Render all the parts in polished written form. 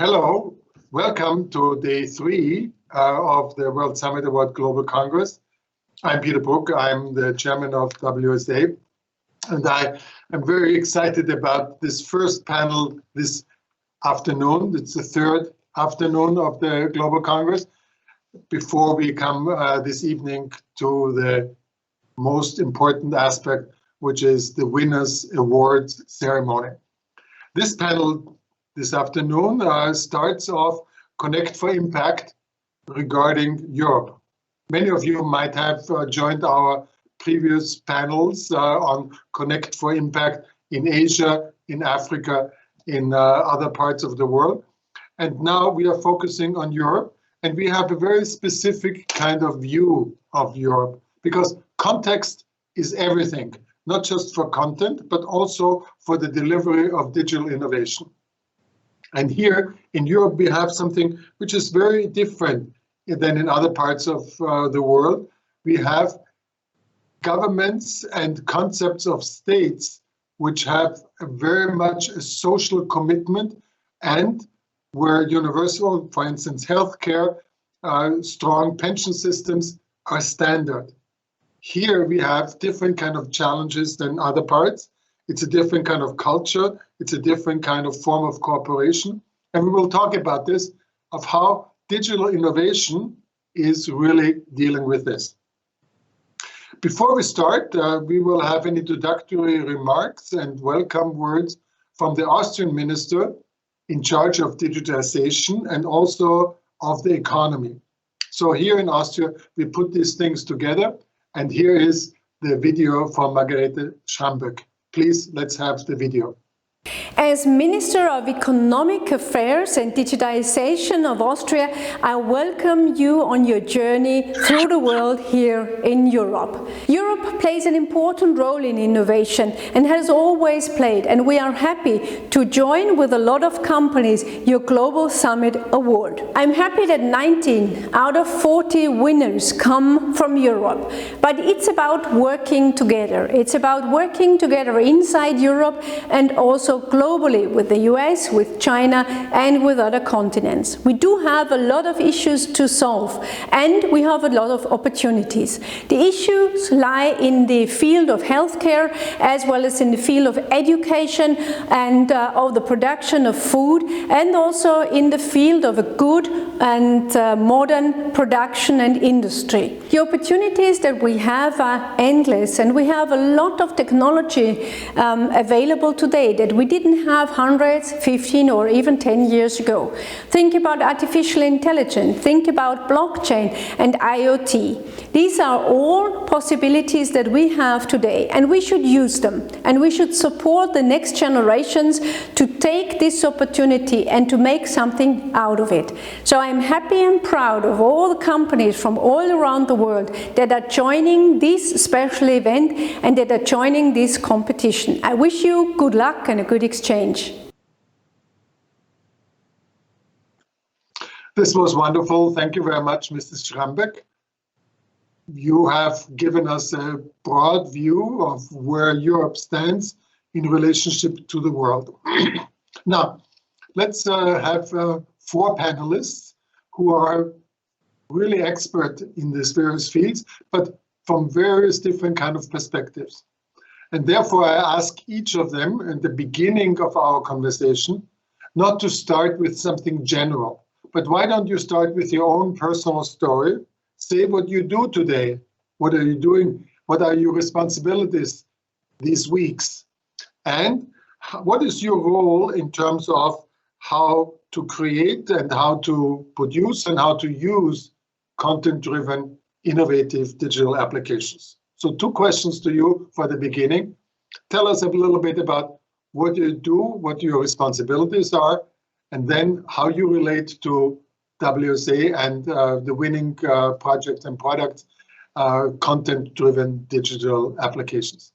Hello, welcome to day 3 of the World Summit Award Global Congress. I'm Peter Bruck, I'm the chairman of WSA, and I am very excited about this first panel this afternoon. It's the third afternoon of the Global Congress, before we come this evening to the most important aspect, which is the Winners' Awards ceremony. This panel this afternoon starts off Connect for Impact regarding Europe. Many of you might have joined our previous panels on Connect for Impact in Asia, in Africa, in other parts of the world. And now we are focusing on Europe, and we have a very specific kind of view of Europe, because context is everything, not just for content, but also for the delivery of digital innovation. And here in Europe, we have something which is very different than in other parts of the world. We have governments and concepts of states which have very much a social commitment, and where universal, for instance, healthcare, strong pension systems are standard. Here we have different kind of challenges than other parts. It's a different kind of culture. It's a different kind of form of cooperation. And we will talk about this, of how digital innovation is really dealing with this. Before we start, we will have an introductory remarks and welcome words from the Austrian minister in charge of digitization and also of the economy. So here in Austria, we put these things together, and here is the video from Margarete Schrambeck. Please, let's have the video. As Minister of Economic Affairs and Digitization of Austria, I welcome you on your journey through the world here in Europe. Europe plays an important role in innovation and has always played, and we are happy to join with a lot of companies your Global Summit Award. I'm happy that 19 out of 40 winners come from Europe, but it's about working together. It's about working together inside Europe and also globally with the US, with China, and with other continents. We do have a lot of issues to solve, and we have a lot of opportunities. The issues lie in the field of healthcare, as well as in the field of education and of the production of food, and also in the field of a good and modern production and industry. The opportunities that we have are endless, and we have a lot of technology available today that we didn't have 100, 15 or even 10 years ago. Think about artificial intelligence, think about blockchain and IoT. These are all possibilities that we have today, and we should use them, and we should support the next generations to take this opportunity and to make something out of it. So I'm happy and proud of all the companies from all around the world that are joining this special event and that are joining this competition. I wish you good luck and a good exchange. This was wonderful. Thank you very much, Mrs. Schrambeck. You have given us a broad view of where Europe stands in relationship to the world. Now, let's have 4 panelists who are really expert in these various fields, but from various different kind of perspectives. And therefore, I ask each of them at the beginning of our conversation not to start with something general, but why don't you start with your own personal story? Say what you do today. What are you doing? What are your responsibilities these weeks? And what is your role in terms of how to create and how to produce and how to use content-driven, innovative digital applications? So 2 questions to you for the beginning. Tell us a little bit about what you do, what your responsibilities are, and then how you relate to WSA and the winning projects and products, content-driven digital applications.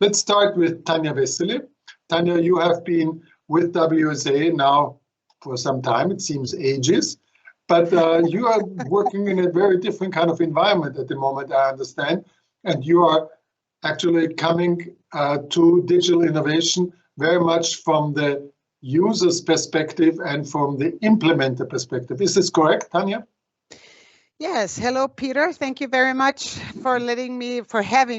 Let's start with Tanja Wehsely. Tanja, you have been with WSA now for some time, it seems ages, but you are working in a very different kind of environment at the moment, I understand, and you are actually coming to digital innovation very much from the user's perspective and from the implementer perspective. Is this correct, Tanja? Yes. Hello, Peter. Thank you very much for having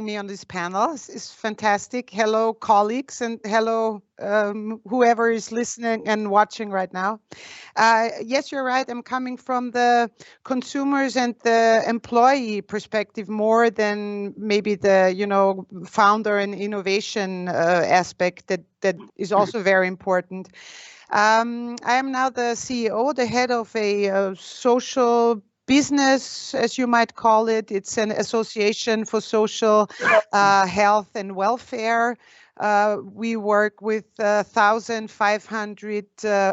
me on this panel. It's fantastic. Hello, colleagues, and hello, whoever is listening and watching right now. Yes, you're right. I'm coming from the consumers and the employee perspective more than maybe the, founder and innovation aspect that is also very important. I am now the CEO, the head of a social business, as you might call it. It's an association for social health and welfare. We work with 1,500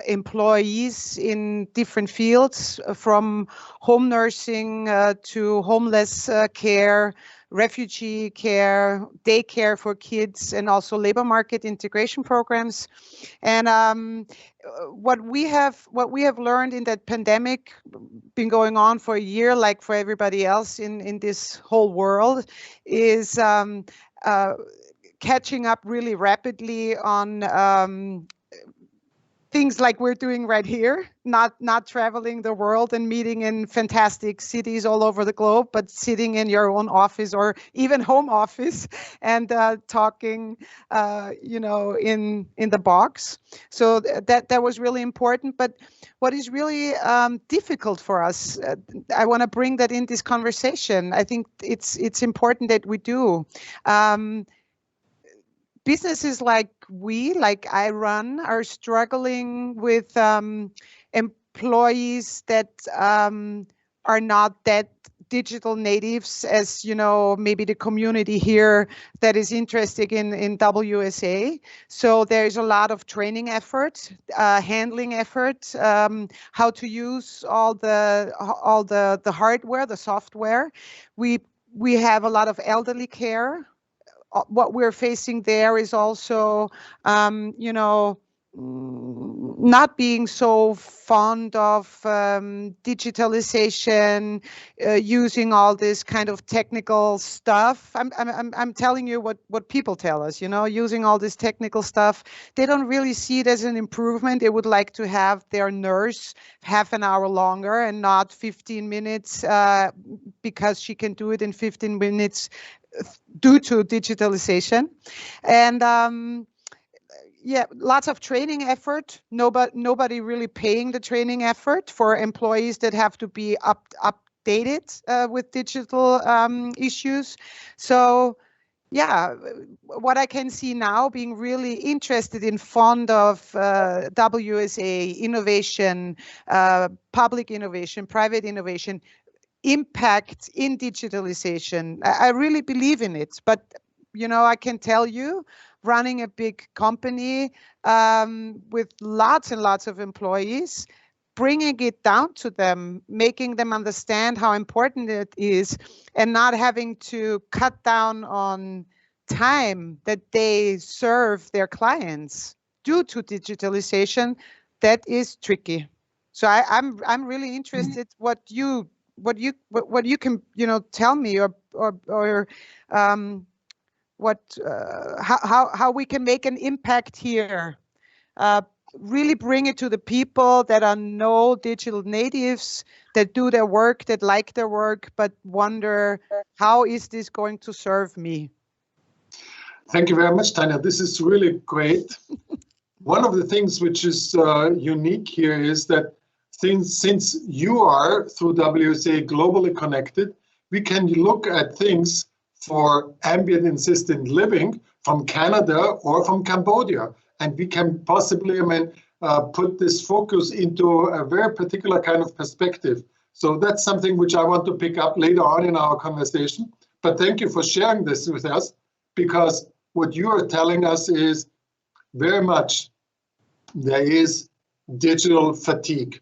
employees in different fields, from home nursing to homeless care, refugee care, daycare for kids, and also labor market integration programs. And what we have learned in that pandemic, been going on for a year, like for everybody else in this whole world, is catching up really rapidly on things like we're doing right here, not traveling the world and meeting in fantastic cities all over the globe, but sitting in your own office or even home office and talking, in the box. So that was really important. But what is really difficult for us, I want to bring that in this conversation. I think it's important that we do. Businesses like I run, are struggling with employees that are not that digital natives as, maybe the community here that is interested in WSA. So there's a lot of training effort, handling effort, how to use all the hardware, the software. We have a lot of elderly care. What we're facing there is also, not being so fond of digitalization, using all this kind of technical stuff. I'm telling you what people tell us, using all this technical stuff. They don't really see it as an improvement. They would like to have their nurse half an hour longer and not 15 minutes because she can do it in 15 minutes due to digitalization. And lots of training effort. Nobody really paying the training effort for employees that have to be updated with digital issues. So what I can see now, being really interested in fond of WSA innovation, public innovation, private innovation, impact in digitalization. I really believe in it, but I can tell you, running a big company with lots and lots of employees, bringing it down to them, making them understand how important it is, and not having to cut down on time that they serve their clients due to digitalization, that is tricky. So I'm really interested what you can tell me or how we can make an impact here, really bring it to the people that are no digital natives, that do their work, that like their work, but wonder, how is this going to serve me? Thank you very much, Tanja. This is really great. One of the things which is unique here is that since you are, through WSA, globally connected, we can look at things for ambient assisted living from Canada or from Cambodia. And we can possibly, put this focus into a very particular kind of perspective. So that's something which I want to pick up later on in our conversation. But thank you for sharing this with us, because what you are telling us is very much there is digital fatigue.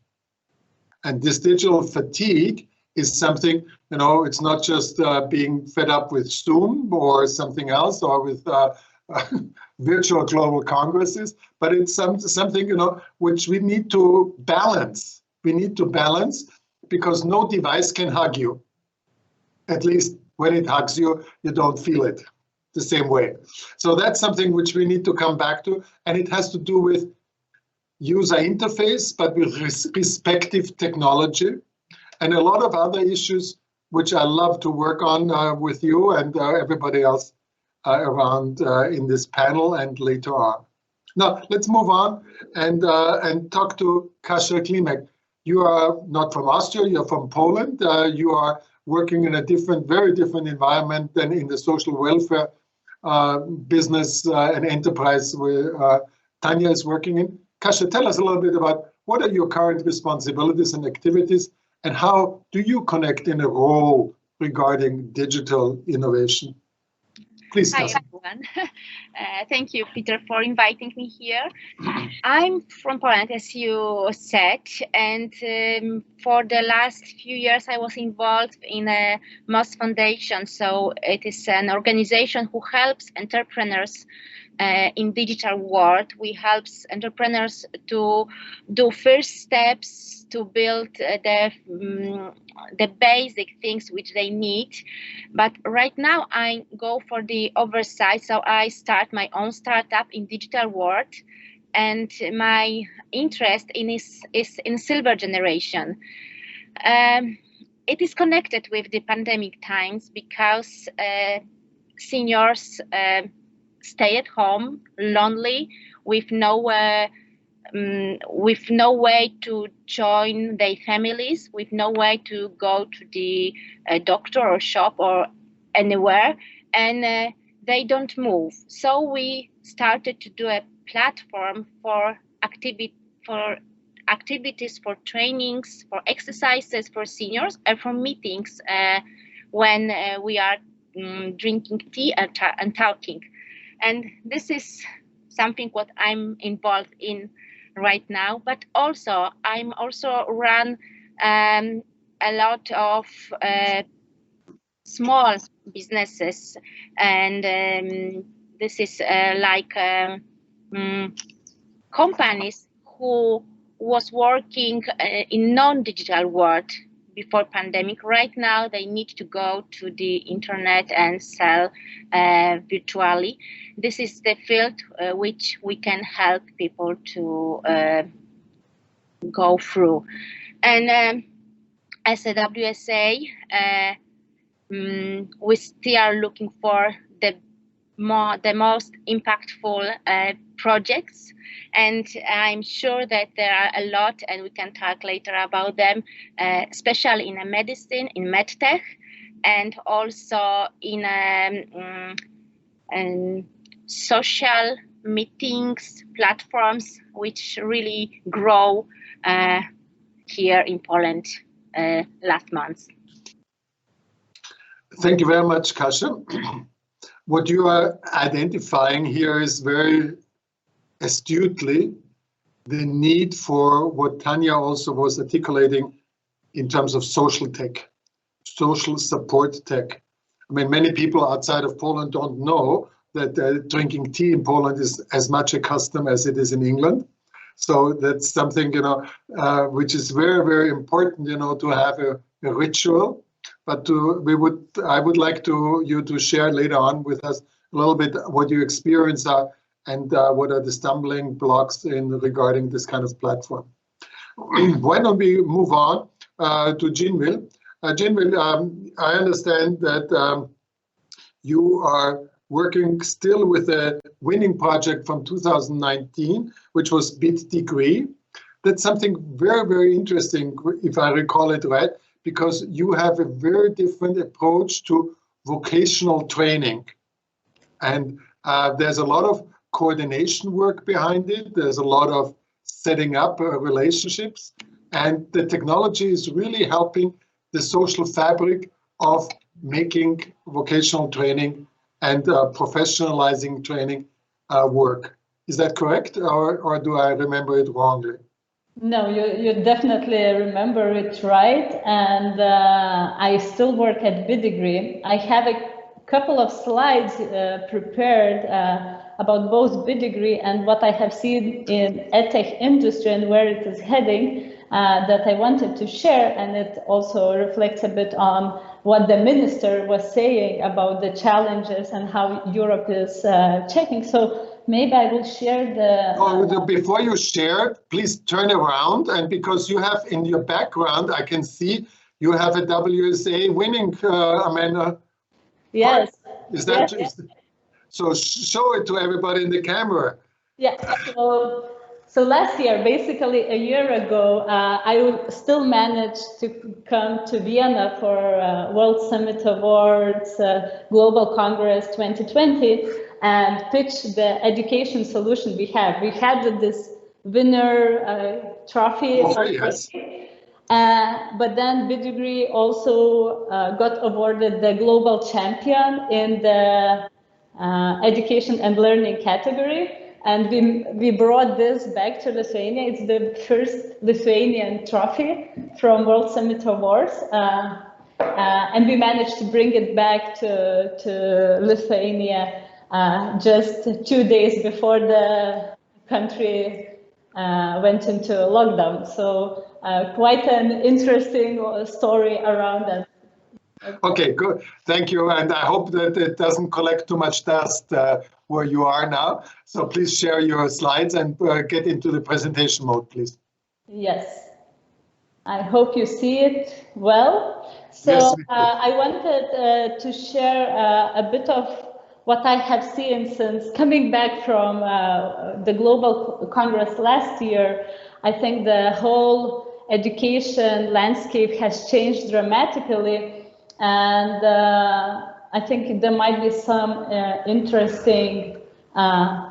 And this digital fatigue is something, it's not just being fed up with Zoom or something else, or with virtual global congresses, but it's something, which we need to balance. We need to balance, because no device can hug you. At least when it hugs you, you don't feel it the same way. So that's something which we need to come back to, and it has to do with user interface, but with respective technology, and a lot of other issues which I love to work on with you and everybody else around in this panel and later on. Now, let's move on and talk to Kasia Klimek. You are not from Austria, you're from Poland. You are working in a very different environment than in the social welfare business and enterprise where Tanja is working in. Kasia, tell us a little bit about what are your current responsibilities and activities, and how do you connect in a role regarding digital innovation? Please, Kasia. Hi, everyone. Thank you, Peter, for inviting me here. I'm from Poland, as you said, and for the last few years I was involved in a MOS Foundation. So it is an organization who helps entrepreneurs in digital world. We help entrepreneurs to do first steps to build the basic things which they need. But right now I go for the oversight, so I start my own startup in digital world, and my interest is in silver generation. It is connected with the pandemic times because seniors stay at home lonely with no way to join their families, with no way to go to the doctor or shop or anywhere, and they don't move. So we started to do a platform for activities, for trainings, for exercises for seniors, and for meetings when we are drinking tea and talking. And this is something what I'm involved in right now, but also I'm also run a lot of small businesses, and this is like companies who was working in non-digital world before pandemic. Right now they need to go to the internet and sell virtually. This is the field which we can help people to go through. And as a WSA, we still are looking for the most impactful projects, and I'm sure that there are a lot, and we can talk later about them, especially in medicine, in medtech, and also in social meetings platforms, which really grow here in Poland last month. Thank you very much, Kasia. What you are identifying here is very astutely the need for what Tanja also was articulating in terms of social tech, social support tech. I mean, many people outside of Poland don't know that drinking tea in Poland is as much a custom as it is in England. So that's something, which is very, very important, to have a ritual. But I would like you to share later on with us a little bit what your experience are and what are the stumbling blocks regarding this kind of platform. Why don't we move on to Ginvile? Ginvile, I understand that you are working still with a winning project from 2019, which was BitDegree. That's something very, very interesting, if I recall it right, because you have a very different approach to vocational training. And there's a lot of coordination work behind it. There's a lot of setting up relationships. And the technology is really helping the social fabric of making vocational training and professionalizing training work. Is that correct, or do I remember it wrongly? No, you definitely remember it right, and I still work at BitDegree. I have a couple of slides prepared about both BitDegree and what I have seen in edtech industry and where it is heading that I wanted to share, and it also reflects a bit on what the minister was saying about the challenges and how Europe is checking. So maybe I will share the... Before you share, please turn around, and because you have in your background, I can see you have a WSA winning, Amanda. Yes. Is that yes. So show it to everybody in the camera. Yeah, so last year, basically a year ago, I still managed to come to Vienna for World Summit Awards, Global Congress 2020, and pitch the education solution we have. We had this winner trophy. Oh, yes. But then BitDegree also got awarded the global champion in the education and learning category. And we brought this back to Lithuania. It's the first Lithuanian trophy from World Summit Awards. And we managed to bring it back to Lithuania just 2 days before the country went into lockdown. So quite an interesting story around that. Okay, good. Thank you. And I hope that it doesn't collect too much dust where you are now. So please share your slides and get into the presentation mode, please. Yes. I hope you see it well. So yes, I wanted to share a bit of what I have seen since coming back from the Global Congress last year. I think the whole education landscape has changed dramatically. And I think there might be some interesting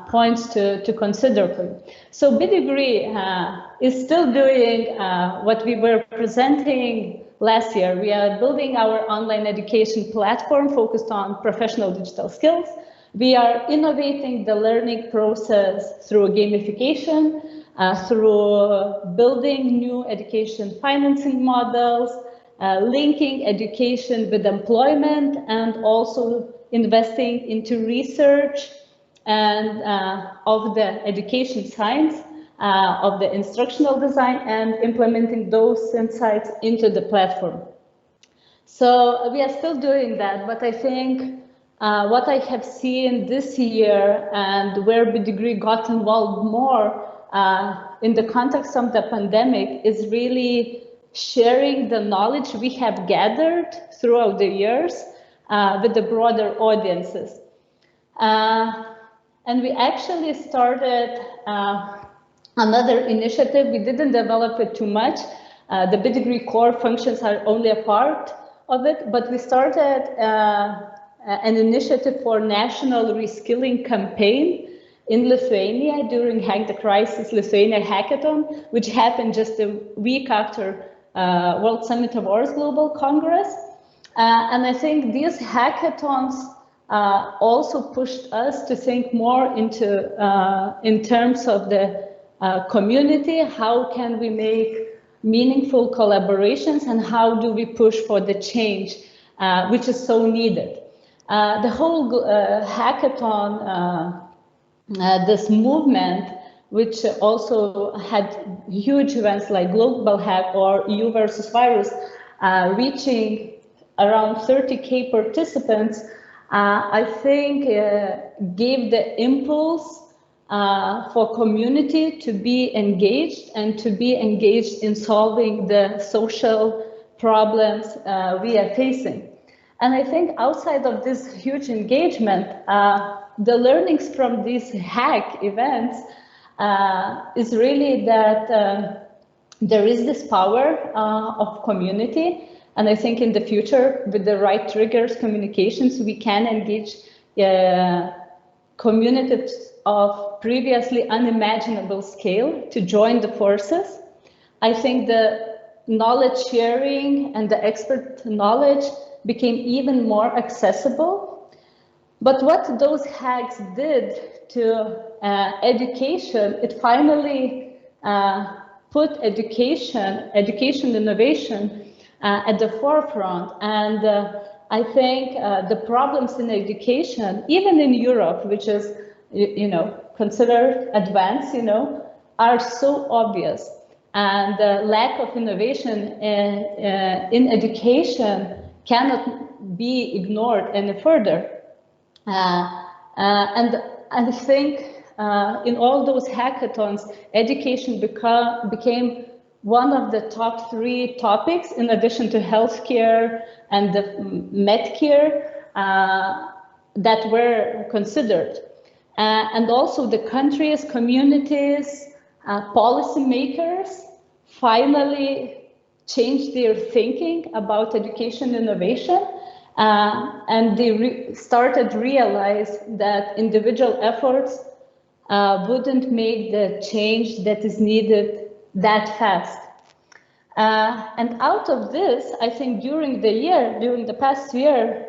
points to consider. So BitDegree is still doing what we were presenting last year. We are building our online education platform focused on professional digital skills. We are innovating the learning process through gamification, through building new education financing models, linking education with employment, and also investing into research and of the education science, of the instructional design, and implementing those insights into the platform. So we are still doing that, but I think what I have seen this year and where BitDegree got involved more in the context of the pandemic is really sharing the knowledge we have gathered throughout the years with the broader audiences. And we actually started another initiative. We didn't develop it too much. The BitDegree core functions are only a part of it, but we started an initiative for national reskilling campaign in Lithuania during Hack the Crisis Lithuania Hackathon, which happened just a week after World Summit Awards Global Congress. And I think these hackathons also pushed us to think more into in terms of the community. How can we make meaningful collaborations, and how do we push for the change which is so needed? The whole hackathon, this movement, which also had huge events like Global Hack or EU versus Virus, reaching around 30,000 participants, I think gave the impulse for community to be engaged and to be engaged in solving the social problems we are facing. And I think outside of this huge engagement, the learnings from these hack events is really that there is this power of community. And I think in the future, with the right triggers, communications, we can engage communities of previously unimaginable scale to join the forces. I think the knowledge sharing and the expert knowledge became even more accessible. But what those hacks did to education, it finally put education innovation at the forefront. And I think the problems in education, even in Europe, which is, considered advanced, are so obvious. And the lack of innovation in education cannot be ignored any further. And I think in all those hackathons, education became one of the top 3 topics, in addition to healthcare and the medcare that were considered. And also the countries, communities, policymakers finally changed their thinking about education innovation, and they started to realize that individual efforts wouldn't make the change that is needed that fast. And out of this, I think during the past year,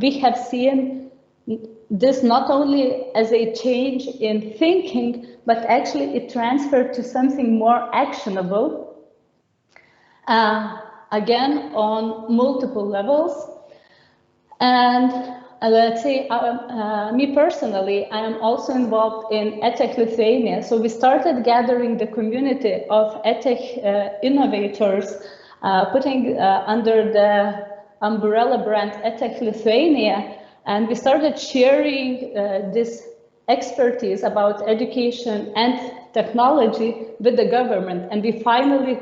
we have seen this not only as a change in thinking, but actually it transferred to something more actionable, again, on multiple levels. And let's say, me personally, I am also involved in EdTech Lithuania. So we started gathering the community of EdTech innovators, putting under the umbrella brand EdTech Lithuania. And we started sharing this expertise about education and technology with the government. And we finally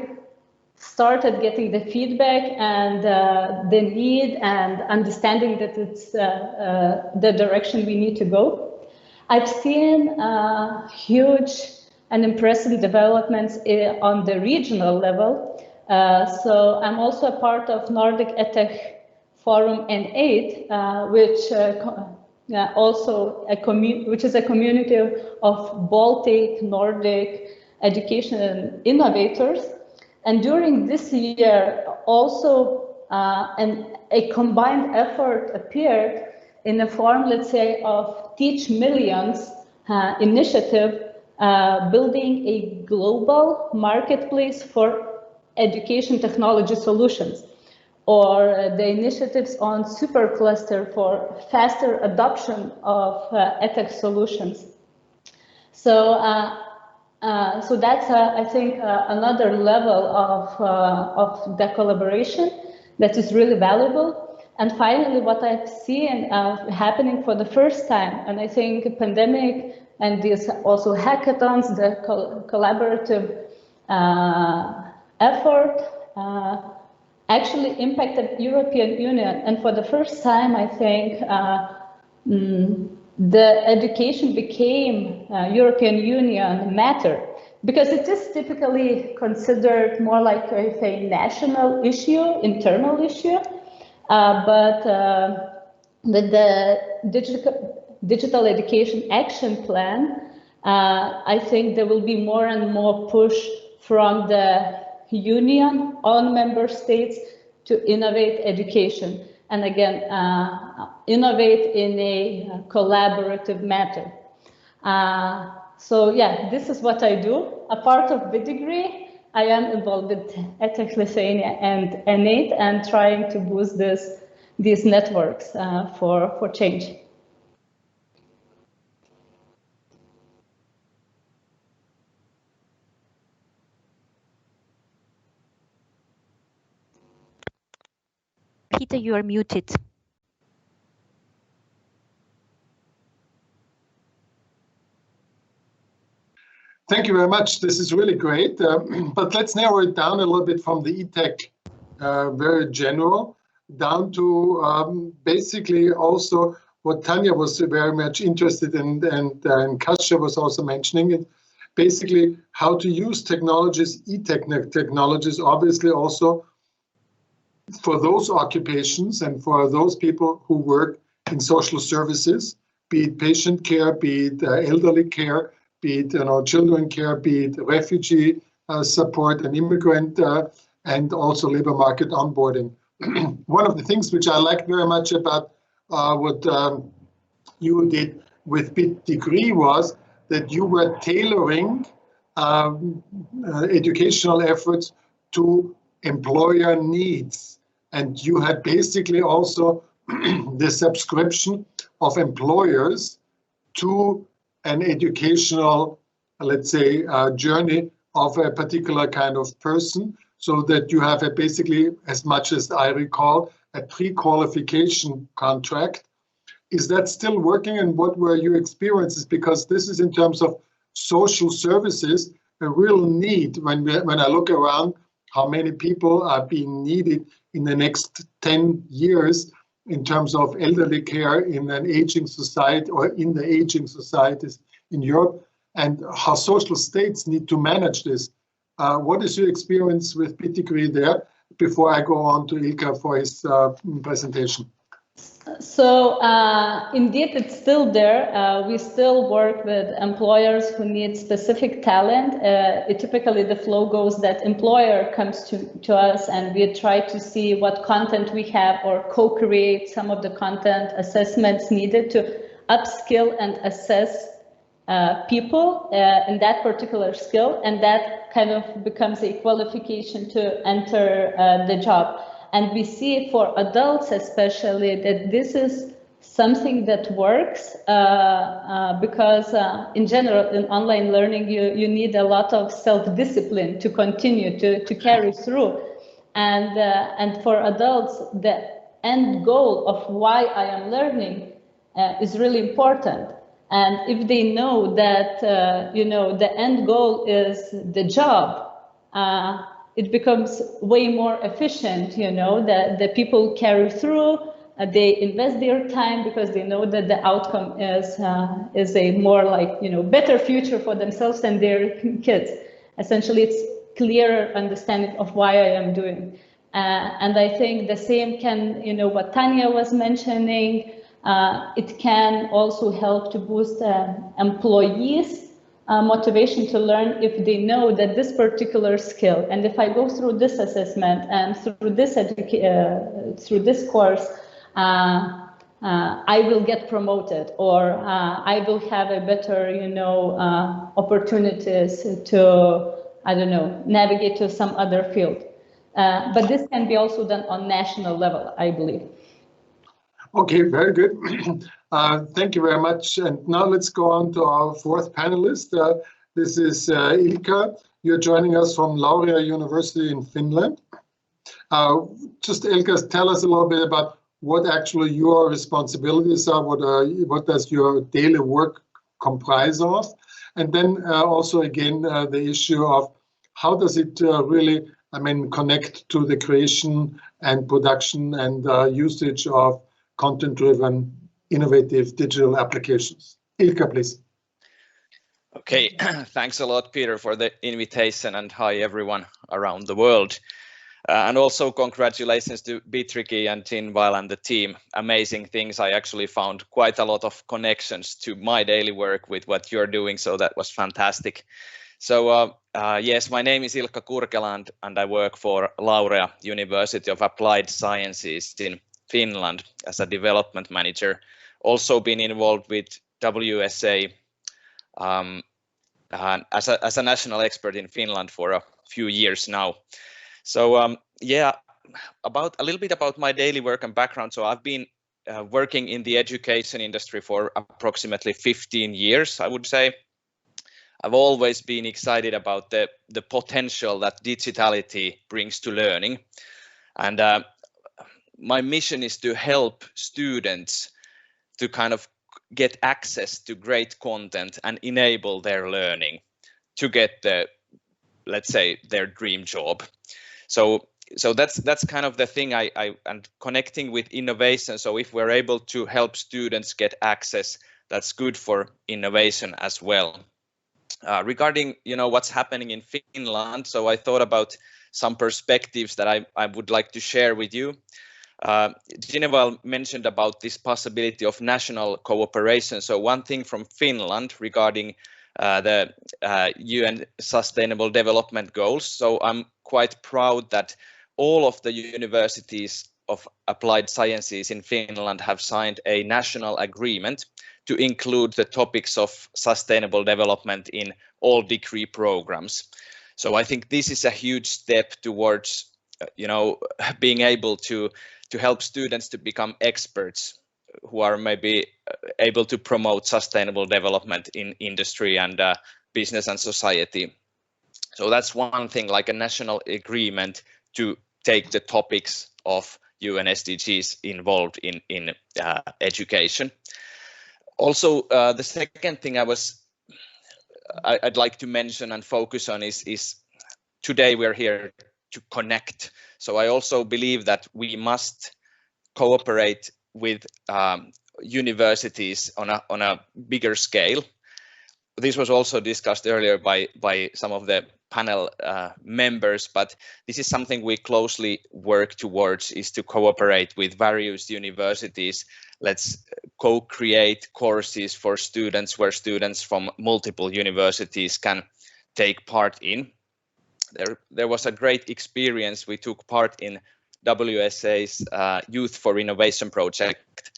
started getting the feedback and the need and understanding that it's the direction we need to go. I've seen huge and impressive developments on the regional level. So I'm also a part of Nordic EdTech Forum N8, which which is a community of Baltic, Nordic education innovators. And during this year, also a combined effort appeared in the form, let's say, of Teach Millions initiative, building a global marketplace for education technology solutions, or the initiatives on supercluster for faster adoption of EdTech solutions. So that's, I think, another level of the collaboration that is really valuable. And finally, what I've seen happening for the first time, and I think pandemic and these also hackathons, the collaborative effort actually impacted European Union. And for the first time, I think, the education became European Union matter, because it is typically considered more like a national issue, internal issue, but with the digital education action plan, I think there will be more and more push from the Union on member states to innovate education. And again, innovate in a collaborative manner. So yeah, this is what I do. A part of BitDegree, I am involved with EdTech Lithuania and N8 and trying to boost these networks for change. Peter, you are muted. Thank you very much. This is really great. But let's narrow it down a little bit from the EdTech, very general, down to basically also what Tanja was very much interested in, and Kasia was also mentioning it, basically how to use technologies, EdTech technologies, obviously also for those occupations and for those people who work in social services, be it patient care, be it elderly care, be it children care, be it refugee support and immigrant and also labor market onboarding. One of the things which I like very much about what you did with BitDegree was that you were tailoring educational efforts to employer needs. And you had basically also the subscription of employers to an educational, let's say, journey of a particular kind of person, so that you have basically, as much as I recall, a pre-qualification contract Is that still working, and what were your experiences? Because this is in terms of social services, a real need when I look around how many people are being needed in the next 10 years in terms of elderly care in an aging society or in the aging societies in Europe, and how social states need to manage this. What is your experience with BitDegree there before I go on to Ilkka for his presentation? So indeed, it's still there. We still work with employers who need specific talent. Typically, the flow goes that employer comes to us and we try to see what content we have or co-create some of the content assessments needed to upskill and assess people in that particular skill. And that kind of becomes a qualification to enter the job. And we see for adults especially that this is something that works because in general in online learning you need a lot of self-discipline to continue to carry through. And for adults, the end goal of why I am learning is really important. And if they know that the end goal is the job, it becomes way more efficient, that the people carry through, they invest their time because they know that the outcome is a more like, better future for themselves and their kids. Essentially, it's clearer understanding of why I am doing. And I think the same can, what Tanja was mentioning, it can also help to boost employees' motivation to learn if they know that this particular skill, and if I go through this assessment and through this course, I will get promoted, or I will have a better, opportunities to, I don't know, navigate to some other field. But this can be also done on national level, I believe. Okay, very good. Thank you very much. And now let's go on to our fourth panelist. This is Ilkka. You're joining us from Laurea University in Finland. Just Ilkka, tell us a little bit about what actually your responsibilities are. What does your daily work comprise of? And then also again the issue of how does it really, connect to the creation and production and usage of content-driven, innovative digital applications. Ilkka, please. Okay, thanks a lot, Peter, for the invitation, and hi everyone around the world. And also congratulations to BitDegree and Ginvile and the team. Amazing things. I actually found quite a lot of connections to my daily work with what you're doing, so that was fantastic. So yes, my name is Ilkka Kurkela, and I work for Laurea, University of Applied Sciences in Finland as a development manager. Also been involved with WSA as a national expert in Finland for a few years now. So yeah, a little bit about my daily work and background. So I've been working in the education industry for approximately 15 years, I would say. I've always been excited about the potential that digitality brings to learning. And my mission is to help students to kind of get access to great content and enable their learning to get let's say, their dream job. So that's kind of the thing and connecting with innovation. So if we're able to help students get access, that's good for innovation as well. Regarding, what's happening in Finland, so I thought about some perspectives that I would like to share with you. Ginvile mentioned about this possibility of national cooperation. So one thing from Finland regarding the UN Sustainable Development Goals. So I'm quite proud that all of the universities of applied sciences in Finland have signed a national agreement to include the topics of sustainable development in all degree programs. So I think this is a huge step towards, being able to help students to become experts who are maybe able to promote sustainable development in industry and business and society. So that's one thing, like a national agreement to take the topics of UN SDGs involved in education. Also, the second thing I'd like to mention and focus on is today we're here to connect. So I also believe that we must cooperate with universities on a bigger scale. This was also discussed earlier by some of the panel members, but this is something we closely work towards, is to cooperate with various universities. Let's co-create courses for students where students from multiple universities can take part in. There was a great experience. We took part in WSA's Youth for Innovation project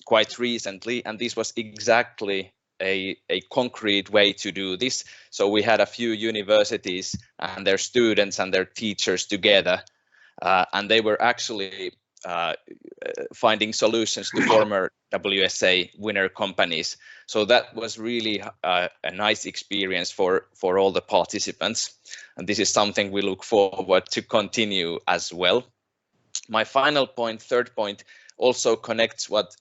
quite recently, and this was exactly a concrete way to do this. So we had a few universities and their students and their teachers together, and they were actually finding solutions to former WSA winner companies. So that was really a nice experience for all the participants, and this is something we look forward to continue as well. My final point, third point, also connects what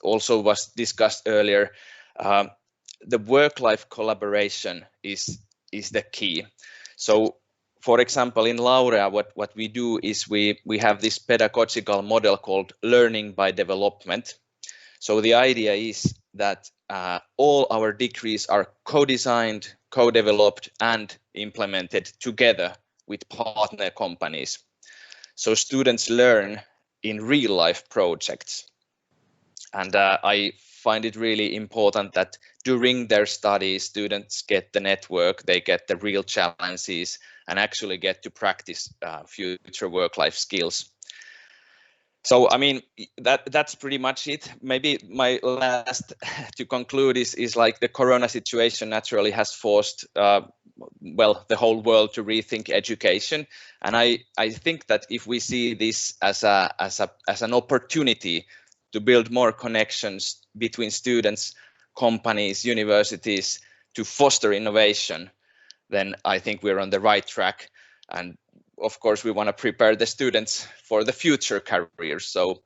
also was discussed earlier. The work-life collaboration is the key. So, for example, in Laurea, what we do is we have this pedagogical model called learning by development. So the idea is that all our degrees are co-designed, co-developed, and implemented together with partner companies. So students learn in real life projects. And I find it really important that during their studies, students get the network, they get the real challenges, and actually get to practice future work-life skills. So, I mean, that's pretty much it. Maybe my last to conclude is like the Corona situation naturally has forced, well, the whole world to rethink education. And I think that if we see this as an opportunity to build more connections between students, companies, universities, to foster innovation, then I think we're on the right track. And of course, we want to prepare the students for the future careers. So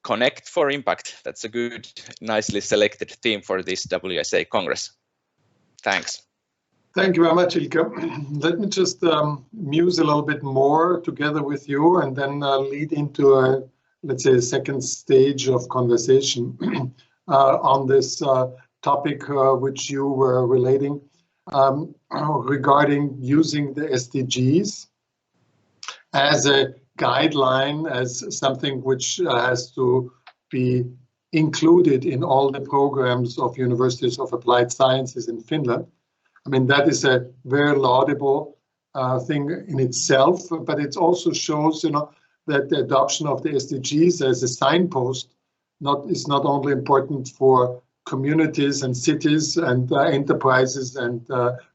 Connect for Impact, that's a good, nicely selected theme for this WSA Congress. Thanks. Thank you very much, Ilkka. Let me just muse a little bit more together with you and then lead into a, let's say, a second stage of conversation on this topic which you were relating regarding using the SDGs as a guideline, as something which has to be included in all the programs of universities of applied sciences in Finland. I mean, that is a very laudable thing in itself, but it also shows, you know, that the adoption of the SDGs as a signpost is not only important for communities and cities and enterprises and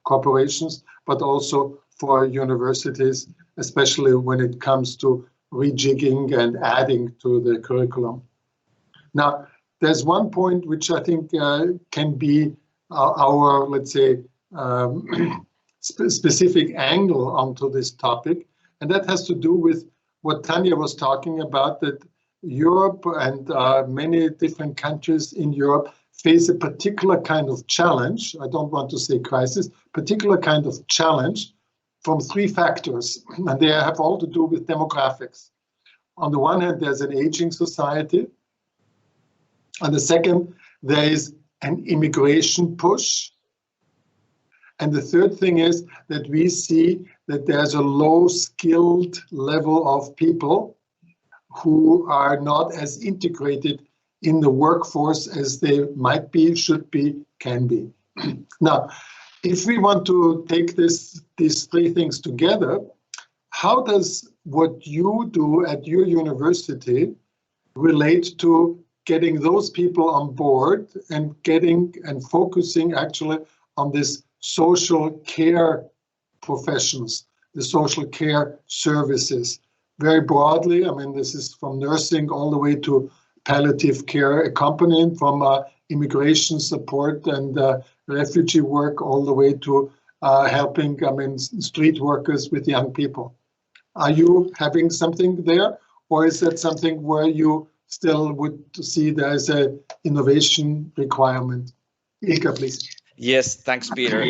corporations, but also for universities, especially when it comes to rejigging and adding to the curriculum. Now, there's one point which I think can be our, let's say, specific angle onto this topic, and that has to do with what Tanja was talking about, that Europe and many different countries in Europe face a particular kind of challenge. I don't want to say crisis, particular kind of challenge from three factors, and they have all to do with demographics. On the one hand, there's an aging society. On the second, there is an immigration push. And the third thing is that we see that there's a low skilled level of people who are not as integrated in the workforce as they might be, should be, can be. Now, if we want to take these three things together, how does what you do at your university relate to getting those people on board and focusing actually on this social care professions, the social care services? Very broadly, I mean, this is from nursing all the way to palliative care accompanying, from immigration support and refugee work all the way to helping, I mean, street workers with young people. Are you having something there, or is that something where you still would see there is a innovation requirement? Ilkka, please. Yes, thanks, Peter.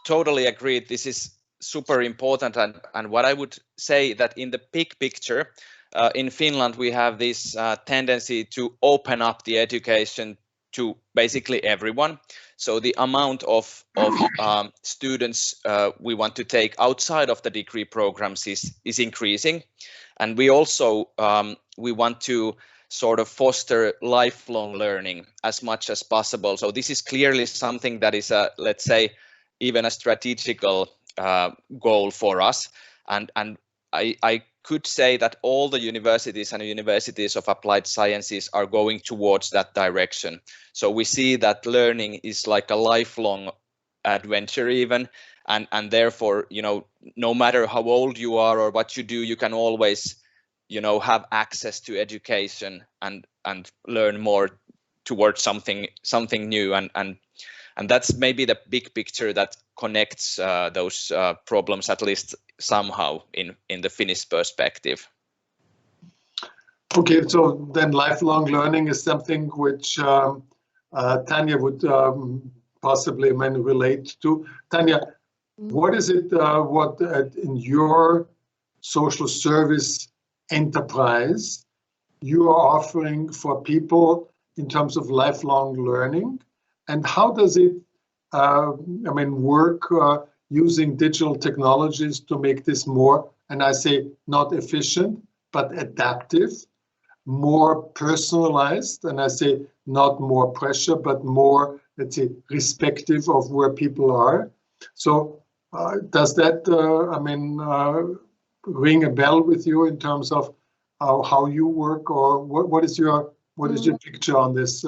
Totally agreed. This is super important, and what I would say that in the big picture, in Finland we have this tendency to open up the education to basically everyone. So the amount of students we want to take outside of the degree programs is increasing, and we also we want to sort of foster lifelong learning as much as possible. So this is clearly something that is let's say even a strategical goal for us, and I could say that all the universities and universities of applied sciences are going towards that direction. So we see that learning is like a lifelong adventure even, and therefore, you know, no matter how old you are or what you do, you can always, you know, have access to education and learn more towards something new, and that's maybe the big picture that connects those problems, at least somehow, in the Finnish perspective. Okay, so then lifelong learning is something which Tanja would possibly relate to. Tanja, what is it what in your social service enterprise you are offering for people in terms of lifelong learning, and how does it work using digital technologies to make this more, and I say not efficient, but adaptive, more personalized, and I say not more pressure, but more, let's say, respective of where people are. So does that, ring a bell with you in terms of how you work, or what is your picture on this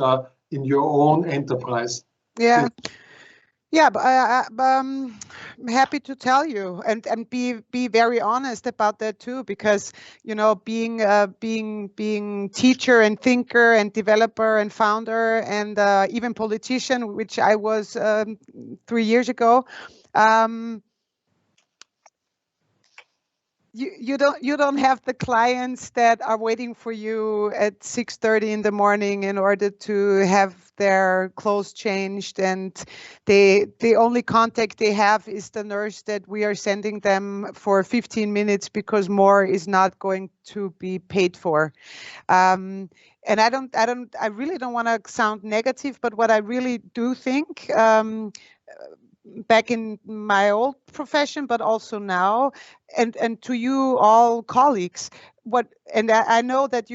in your own enterprise? Yeah. Yeah, but I'm happy to tell you and be very honest about that too, because, you know, being teacher and thinker and developer and founder and even politician, which I was 3 years ago. You don't have the clients that are waiting for you at 6:30 in the morning in order to have their clothes changed, and the only contact they have is the nurse that we are sending them for 15 minutes because more is not going to be paid for. And I really don't want to sound negative, but what I really do think, back in my old profession, but also now, and to you all colleagues, I know that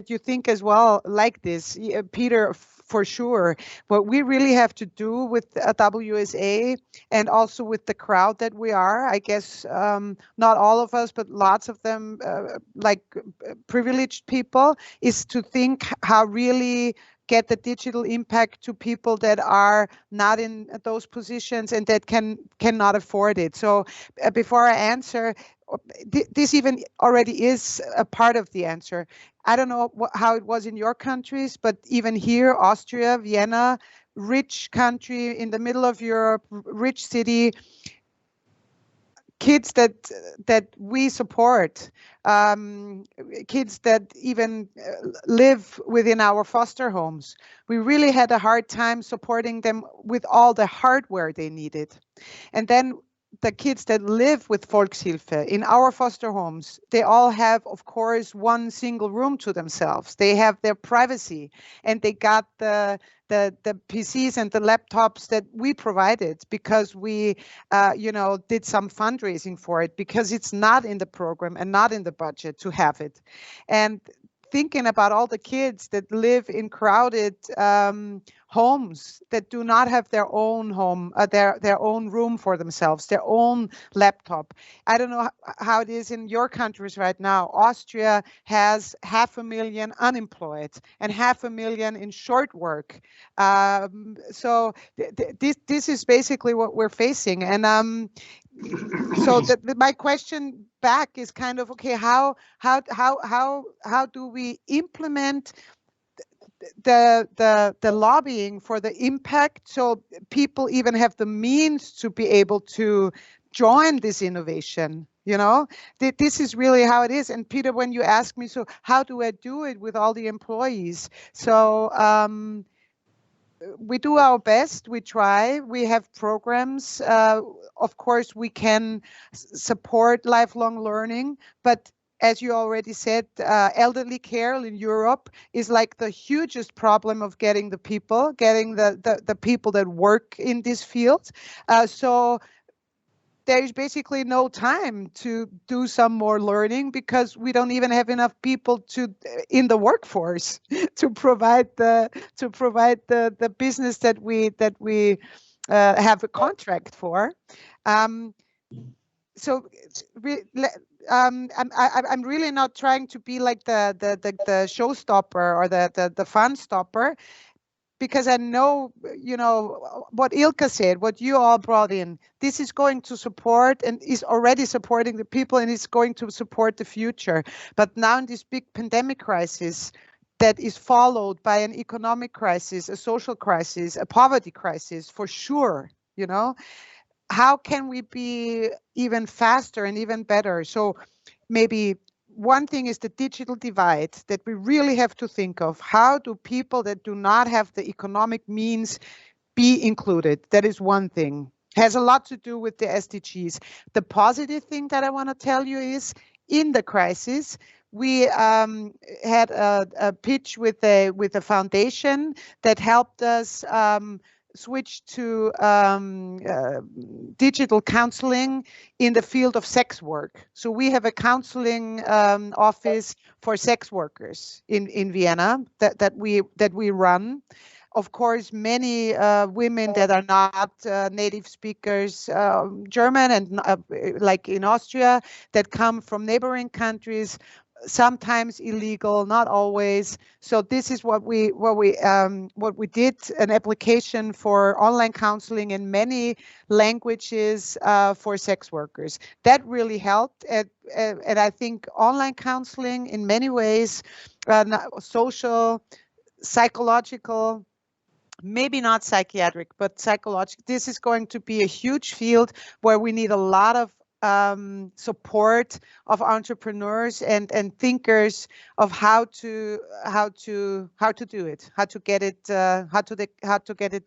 you think as well like this, Peter, for sure. What we really have to do with WSA and also with the crowd that we are, I guess, not all of us, but lots of them, like privileged people, is to think how really get the digital impact to people that are not in those positions and that cannot afford it. So before I answer, this even already is a part of the answer. I don't know how it was in your countries, but even here, Austria, Vienna, rich country in the middle of Europe, rich city, kids that we support, kids that even live within our foster homes. We really had a hard time supporting them with all the hardware they needed. And then the kids that live with Volkshilfe in our foster homes, they all have, of course, one single room to themselves. They have their privacy, and they got the PCs and the laptops that we provided because we, did some fundraising for it, because it's not in the program and not in the budget to have it. And thinking about all the kids that live in crowded homes that do not have their own home, their own room for themselves, their own laptop. I don't know how it is in your countries right now. Austria has 500,000 unemployed and 500,000 in short work. So this is basically what we're facing. And so my question back is kind of, okay, how do we implement the lobbying for the impact so people even have the means to be able to join this innovation? You know, this is really how it is. And Peter, when you ask me, so how do I do it with all the employees? So we do our best. We try. We have programs. Of course, we can support lifelong learning, but as you already said, elderly care in Europe is like the hugest problem of getting the people that work in this field. So there is basically no time to do some more learning because we don't even have enough people in the workforce to provide the business that we have a contract for. So I'm really not trying to be like the showstopper or the fun stopper, because I know, you know, what Ilkka said, what you all brought in, this is going to support and is already supporting the people and is going to support the future. But now in this big pandemic crisis that is followed by an economic crisis, a social crisis, a poverty crisis, for sure, you know, how can we be even faster and even better? So maybe one thing is the digital divide that we really have to think of. How do people that do not have the economic means be included? That is one thing. Has a lot to do with the SDGs. The positive thing that I want to tell you is in the crisis, we had a pitch with a foundation that helped us switch to digital counseling in the field of sex work. So we have a counseling office for sex workers in Vienna that we run. Of course, many women that are not native speakers German and like in Austria, that come from neighboring countries, sometimes illegal, not always. So this is what we did, an application for online counseling in many languages for sex workers. That really helped, and I think online counseling in many ways, social, psychological, maybe not psychiatric, but psychological. This is going to be a huge field where we need a lot of support of entrepreneurs and thinkers of how to do it, how to get it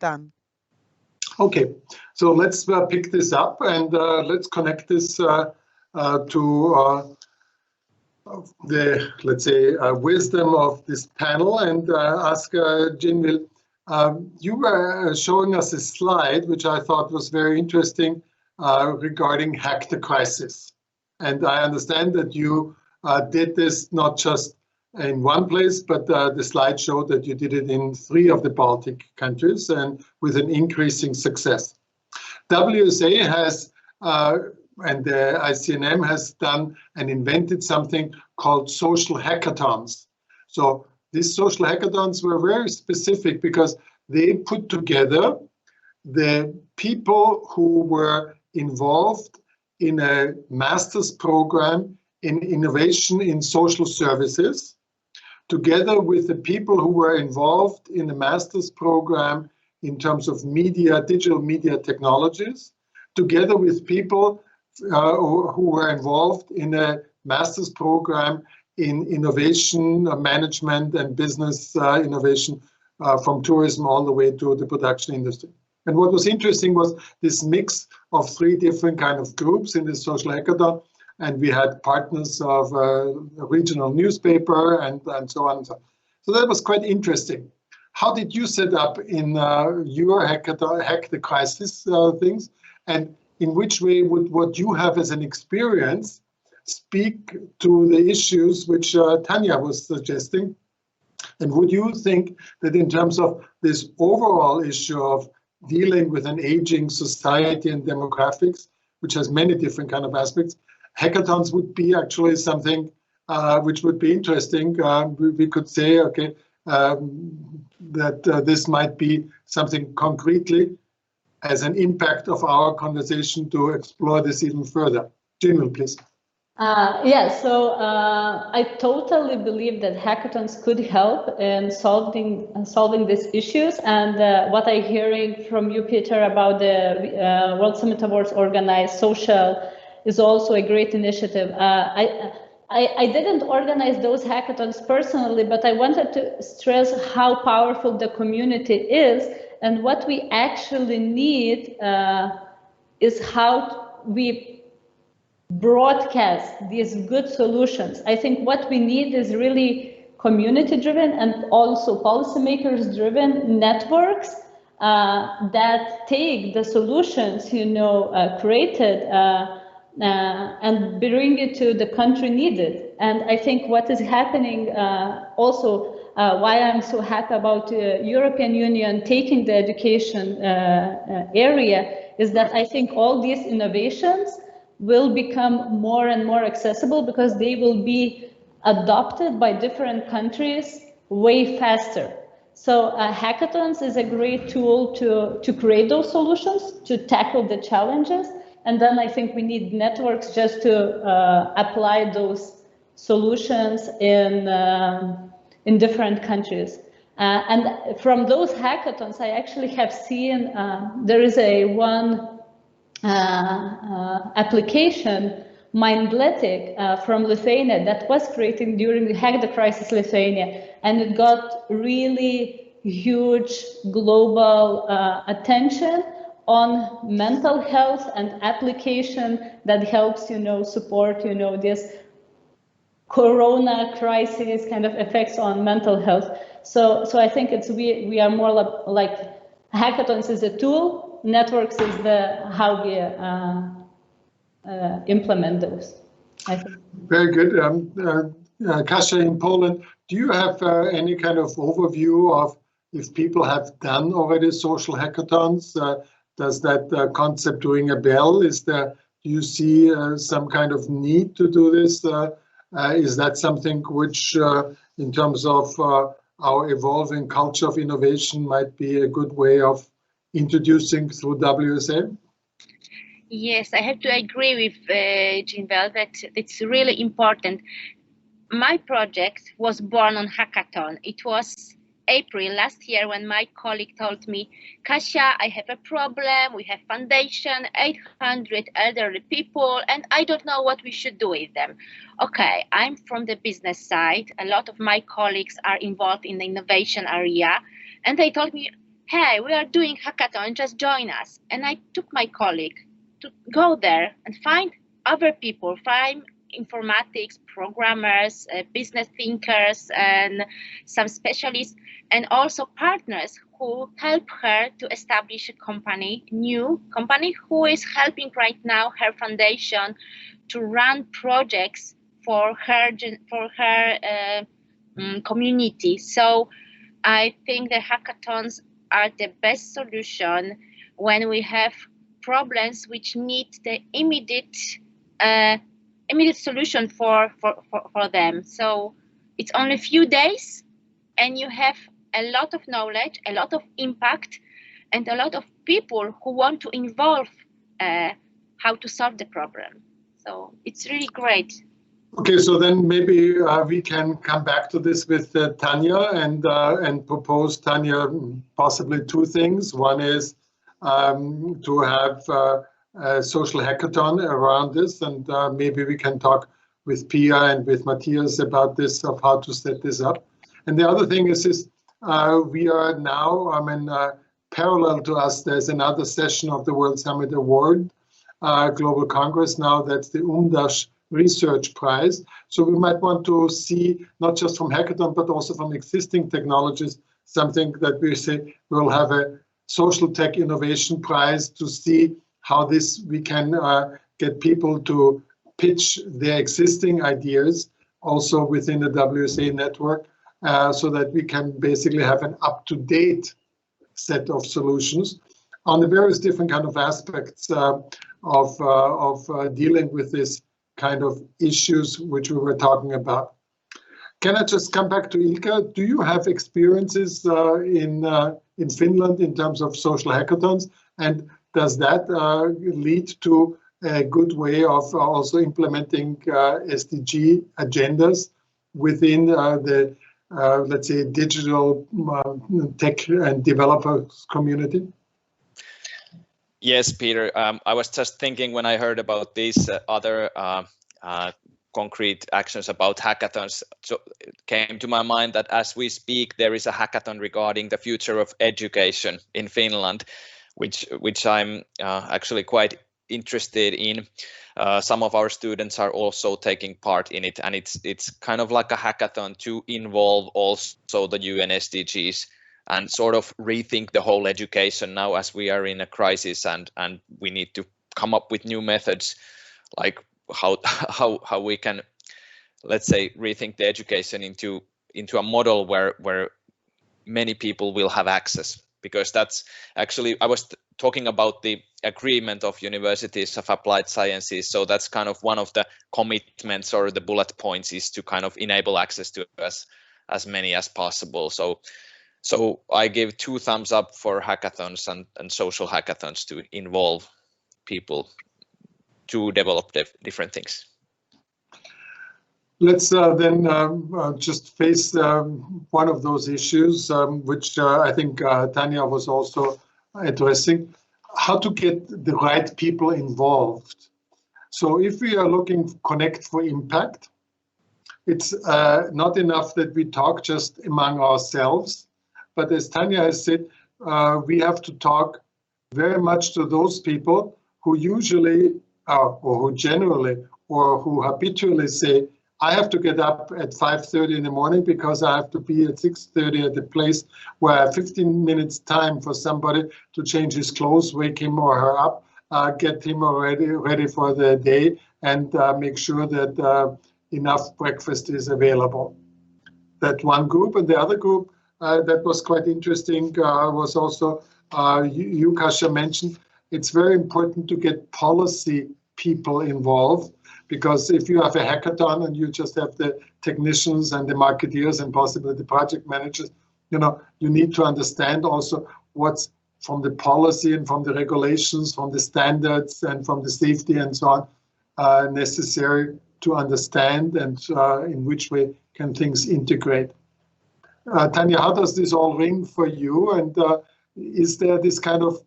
done. Okay, so let's pick this up and let's connect this to the, let's say, wisdom of this panel and ask Ginvile. You were showing us a slide which I thought was very interesting. Regarding Hack the Crisis. And I understand that you did this not just in one place, but the slide showed that you did it in 3 of the Baltic countries and with an increasing success. WSA has, and the ICNM has done and invented something called social hackathons. So these social hackathons were very specific because they put together the people who were involved in a master's program in innovation in social services, together with the people who were involved in a master's program in terms of media, digital media technologies, together with people who were involved in a master's program in innovation, management and business innovation from tourism all the way to the production industry. And what was interesting was this mix of 3 different kind of groups in this social hackathon. And we had partners of a regional newspaper and so on. So that was quite interesting. How did you set up in your hackathon, Hack the Crisis things? And in which way would what you have as an experience speak to the issues which Tanja was suggesting? And would you think that in terms of this overall issue of dealing with an aging society and demographics, which has many different kind of aspects, hackathons would be actually something which would be interesting. We could say, okay, that this might be something concretely as an impact of our conversation to explore this even further. Ginvile, please. So I totally believe that hackathons could help in solving these issues. And what I'm hearing from you, Peter, about the World Summit Awards organized social is also a great initiative. I didn't organize those hackathons personally, but I wanted to stress how powerful the community is, and what we actually need is how we broadcast these good solutions. I think what we need is really community-driven and also policymakers-driven networks that take the solutions, created and bring it to the country needed. And I think what is happening also, why I'm so happy about European Union taking the education area, is that I think all these innovations will become more and more accessible because they will be adopted by different countries way faster. So hackathons is a great tool to create those solutions, to tackle the challenges. And then I think we need networks just to apply those solutions in different countries. And from those hackathons, I actually have seen there is one application, Mindletic, from Lithuania that was created during the Hack the Crisis Lithuania, and it got really huge global attention on mental health and application that helps, support, this Corona crisis kind of effects on mental health. So I think we are more like hackathons is a tool, networks is how we implement those, I think. Very good. Kasia, in Poland, do you have any kind of overview of if people have done already social hackathons? Does that concept ring a bell? Do you see some kind of need to do this? Is that something which, in terms of our evolving culture of innovation, might be a good way of introducing through WSA? Yes, I have to agree with Ginvile that it's really important. My project was born on hackathon. It was April last year when my colleague told me, Kasia, I have a problem. We have foundation, 800 elderly people, and I don't know what we should do with them. Okay, I'm from the business side. A lot of my colleagues are involved in the innovation area, and they told me, hey, we are doing hackathon, just join us. And I took my colleague to go there and find other people, find informatics, programmers, business thinkers, and some specialists, and also partners who help her to establish a company, new company, who is helping right now her foundation to run projects for her community. So I think the hackathons are the best solution when we have problems which need the immediate solution for them. So it's only a few days and you have a lot of knowledge, a lot of impact, and a lot of people who want to involve how to solve the problem. So it's really great. Okay, so then maybe we can come back to this with Tanja and propose, Tanja, possibly two things. One is to have a social hackathon around this, and maybe we can talk with Pia and with Matthias about this, of how to set this up. And the other thing is we are now, parallel to us, there's another session of the World Summit Award Global Congress now, that's the UMDASH Research Prize. So we might want to see, not just from hackathon, but also from existing technologies, something that we say we'll have a social tech innovation prize to see how we can get people to pitch their existing ideas also within the WSA network, so that we can basically have an up-to-date set of solutions on the various different kind of aspects of dealing with this kind of issues which we were talking about. Can I just come back to Ilkka? Do you have experiences in Finland in terms of social hackathons, and does that lead to a good way of also implementing SDG agendas within the, let's say, digital tech and developers community? Yes, Peter. I was just thinking when I heard about these other concrete actions about hackathons, so it came to my mind that as we speak, there is a hackathon regarding the future of education in Finland, which I'm actually quite interested in. Some of our students are also taking part in it, and it's kind of like a hackathon to involve also the UN SDGs and sort of rethink the whole education now as we are in a crisis, and we need to come up with new methods, like how we can, let's say, rethink the education into a model where many people will have access. Because that's actually, I was talking about the agreement of universities of applied sciences. So that's kind of one of the commitments or the bullet points is to kind of enable access to as many as possible. So I give 2 thumbs up for hackathons and social hackathons to involve people to develop different things. Let's then just face one of those issues, which I think Tanja was also addressing, how to get the right people involved. So if we are looking Connect for Impact, it's not enough that we talk just among ourselves, but as Tanja has said, we have to talk very much to those people who usually, or who generally, or who habitually say, I have to get up at 5:30 in the morning because I have to be at 6:30 at the place where I have 15 minutes time for somebody to change his clothes, wake him or her up, get him ready for the day, and make sure that enough breakfast is available. That one group. And the other group that was quite interesting was also, you, Kasia, mentioned, it's very important to get policy people involved. Because if you have a hackathon and you just have the technicians and the marketeers and possibly the project managers, you need to understand also what's from the policy and from the regulations, from the standards and from the safety and so on necessary to understand and in which way can things integrate. Tanja, how does this all ring for you? And is there this kind of,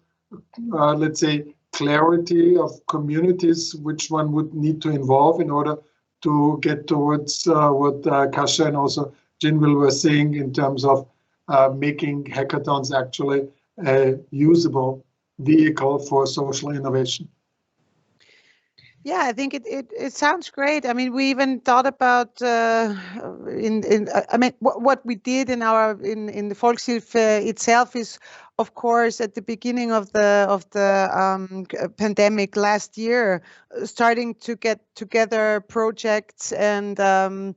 let's say, clarity of communities which one would need to involve in order to get towards what Kasia and also Ginvile were saying in terms of making hackathons actually a usable vehicle for social innovation? Yeah, I think it sounds great. I mean, we even thought about what we did in the Volkshilfe itself is, of course, at the beginning of the pandemic last year, starting to get together projects and a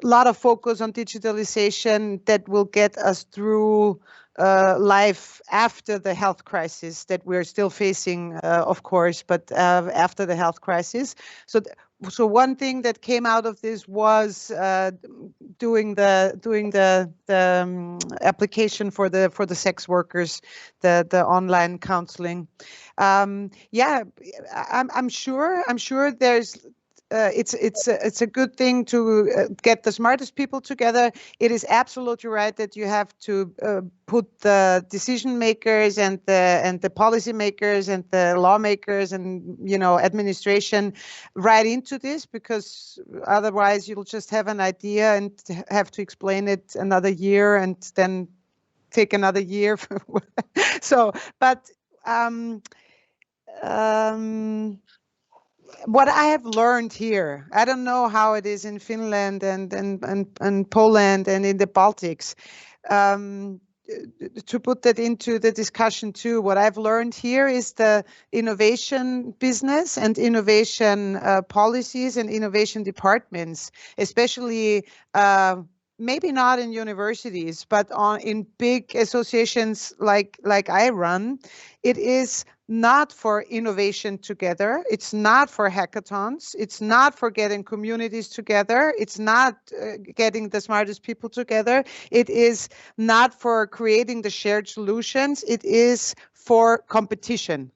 lot of focus on digitalization that will get us through life after the health crisis that we're still facing, of course, but after the health crisis. So one thing that came out of this was doing the application for the sex workers, the online counseling. Yeah, I'm sure there's. It's a good thing to get the smartest people together. It is absolutely right that you have to put the decision makers and the policy makers and the lawmakers and administration right into this, because otherwise you'll just have an idea and have to explain it another year and then take another year. So, but. What I have learned here, I don't know how it is in Finland and Poland and in the Baltics, to put that into the discussion too, what I've learned here is the innovation business and innovation policies and innovation departments, especially maybe not in universities, but in big associations like I run. It is not for innovation together. It's not for hackathons. It's not for getting communities together. It's not getting the smartest people together. It is not for creating the shared solutions. It is for competition.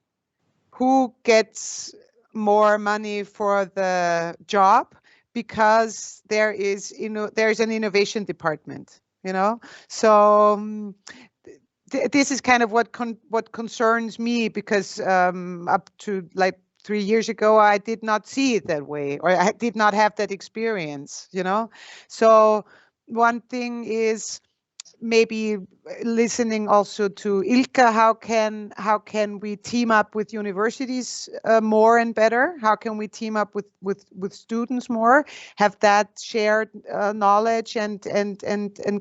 Who gets more money for the job? Because there's an innovation department, So this is kind of what concerns me, because up to like 3 years ago, I did not see it that way, or I did not have that experience, you know. So one thing is maybe listening also to Ilkka, how can we team up with universities more and better? How can we team up with students more? Have that shared knowledge and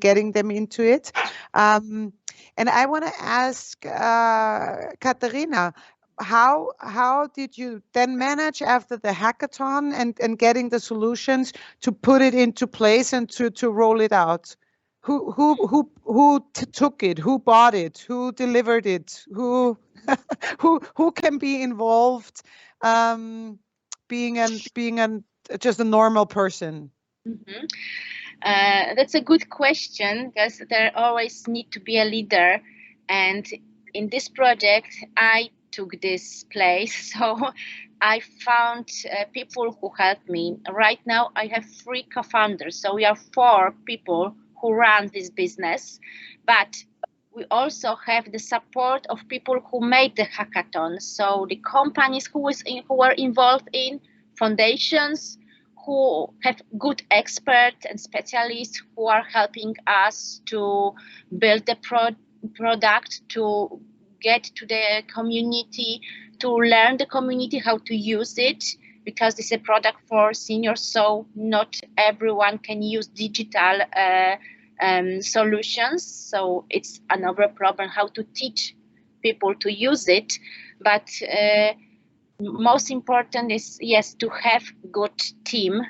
getting them into it. And I want to ask Katarina, how did you then manage after the hackathon and getting the solutions to put it into place and to roll it out? Who took it? Who bought it? Who delivered it? Who can be involved? Being just a normal person. Mm-hmm. That's a good question, because there always need to be a leader, and in this project I took this place, so I found people who helped me. Right now I have 3 co-founders, so we are 4 people who run this business, but we also have the support of people who made the hackathon. So the companies who were involved in, foundations who have good experts and specialists who are helping us to build the product, to get to the community, to learn the community how to use it, because this is a product for seniors, so not everyone can use digital solutions. So it's another problem how to teach people to use it. But most important is, yes, to have good team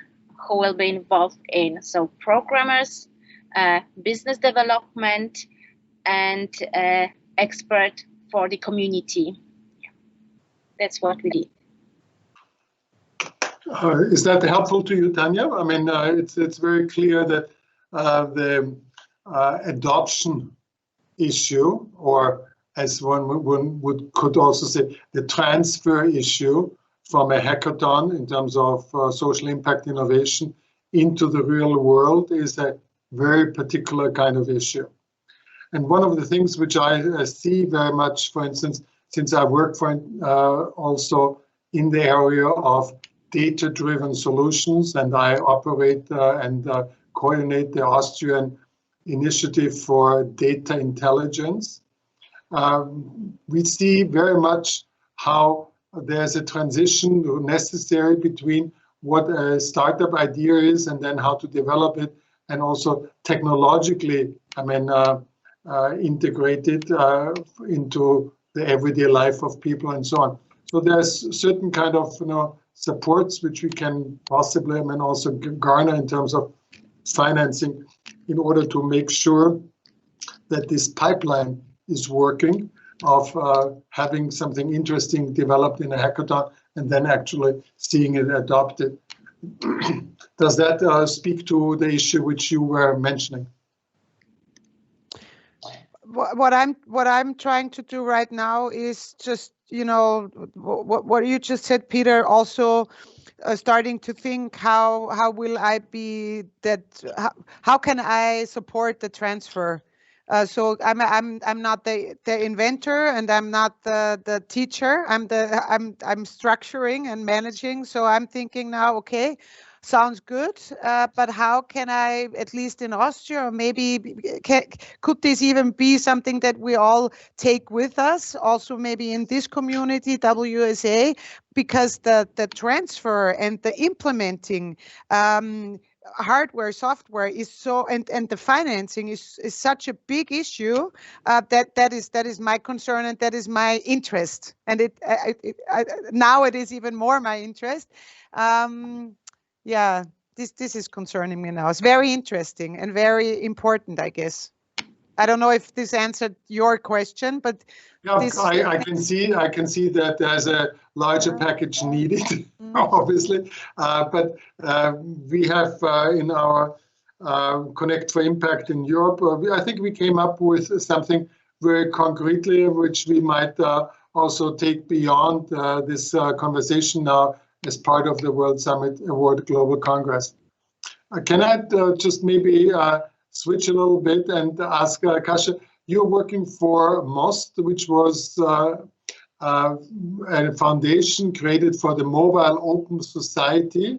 who will be involved in. So programmers, business development, and expert for the community. That's what we did. Is that helpful to you, Tanja? I mean, it's very clear that the adoption issue, or as one could also say, the transfer issue from a hackathon in terms of social impact innovation into the real world is a very particular kind of issue. And one of the things which I see very much, for instance, since I work for also in the area of data-driven solutions, and I operate and coordinate the Austrian initiative for data intelligence, we see very much how there's a transition necessary between what a startup idea is and then how to develop it, and also technologically, I mean, integrate it into the everyday life of people and so on. So there's certain kind of supports which we can possibly, I mean, also garner in terms of financing in order to make sure that this pipeline is working of having something interesting developed in a hackathon and then actually seeing it adopted. Does that speak to the issue which you were mentioning? What I'm trying to do right now is just, what you just said, Peter, also starting to think how will I be that, how can I support the transfer? So I'm not the inventor, and I'm not the teacher. I'm structuring and managing. So I'm thinking now, okay, sounds good, but how can I, at least in Austria, or maybe could this even be something that we all take with us, also maybe in this community, WSA, because the transfer and the implementing hardware, software is so, and the financing is such a big issue that is my concern, and that is my interest, and now it is even more my interest. Yeah, this is concerning me now. It's very interesting and very important, I guess. I don't know if this answered your question, but yeah, I can see that there's a larger package needed, obviously. But we have in our Connect for Impact in Europe, I think we came up with something very concretely, which we might also take beyond this conversation now as part of the World Summit Award Global Congress. Can I just maybe switch a little bit and ask Kasia, you're working for MOST, which was a foundation created for the Mobile Open Society,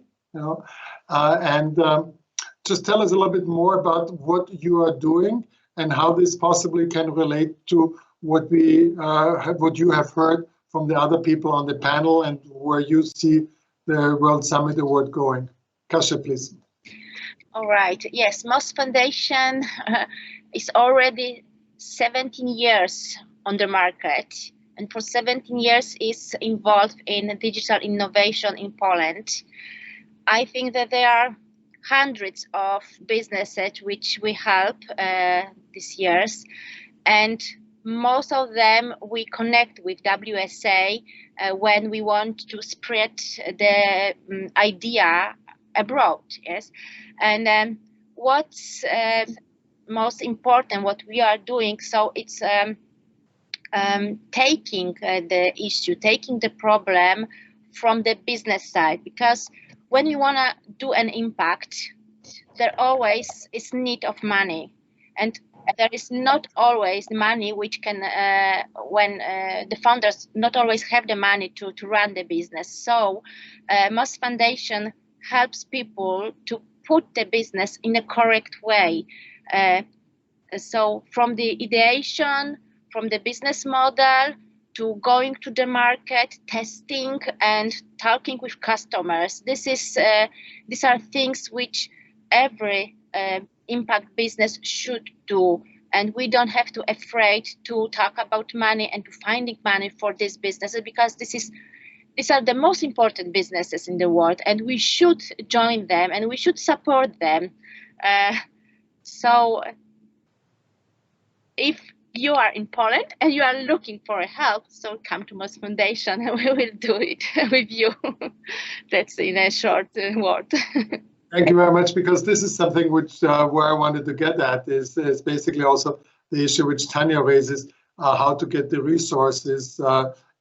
just tell us a little bit more about what you are doing and how this possibly can relate to what you have heard from the other people on the panel and where you see the World Summit Award going. Kasia, please. All right. Yes, MOST Foundation is already 17 years on the market, and for 17 years is involved in digital innovation in Poland. I think that there are hundreds of businesses which we help these years, and most of them we connect with WSA when we want to spread the idea abroad. Yes, and what's most important, what we are doing, so it's taking the issue, taking the problem from the business side, because when you want to do an impact, there always is need of money, and there is not always money which can, when the founders not always have the money to run the business. So MOST Foundation helps people to put the business in a correct way. So from the ideation, from the business model, to going to the market, testing and talking with customers. These are things which every impact business should do, and we don't have to afraid to talk about money and to finding money for these businesses, because these are the most important businesses in the world, and we should join them and we should support them. So if you are in Poland and you are looking for help, so come to MOST Foundation and we will do it with you. That's in a short word. Thank you very much, because this is something which where I wanted to get at is basically also the issue which Tanja raises, how to get the resources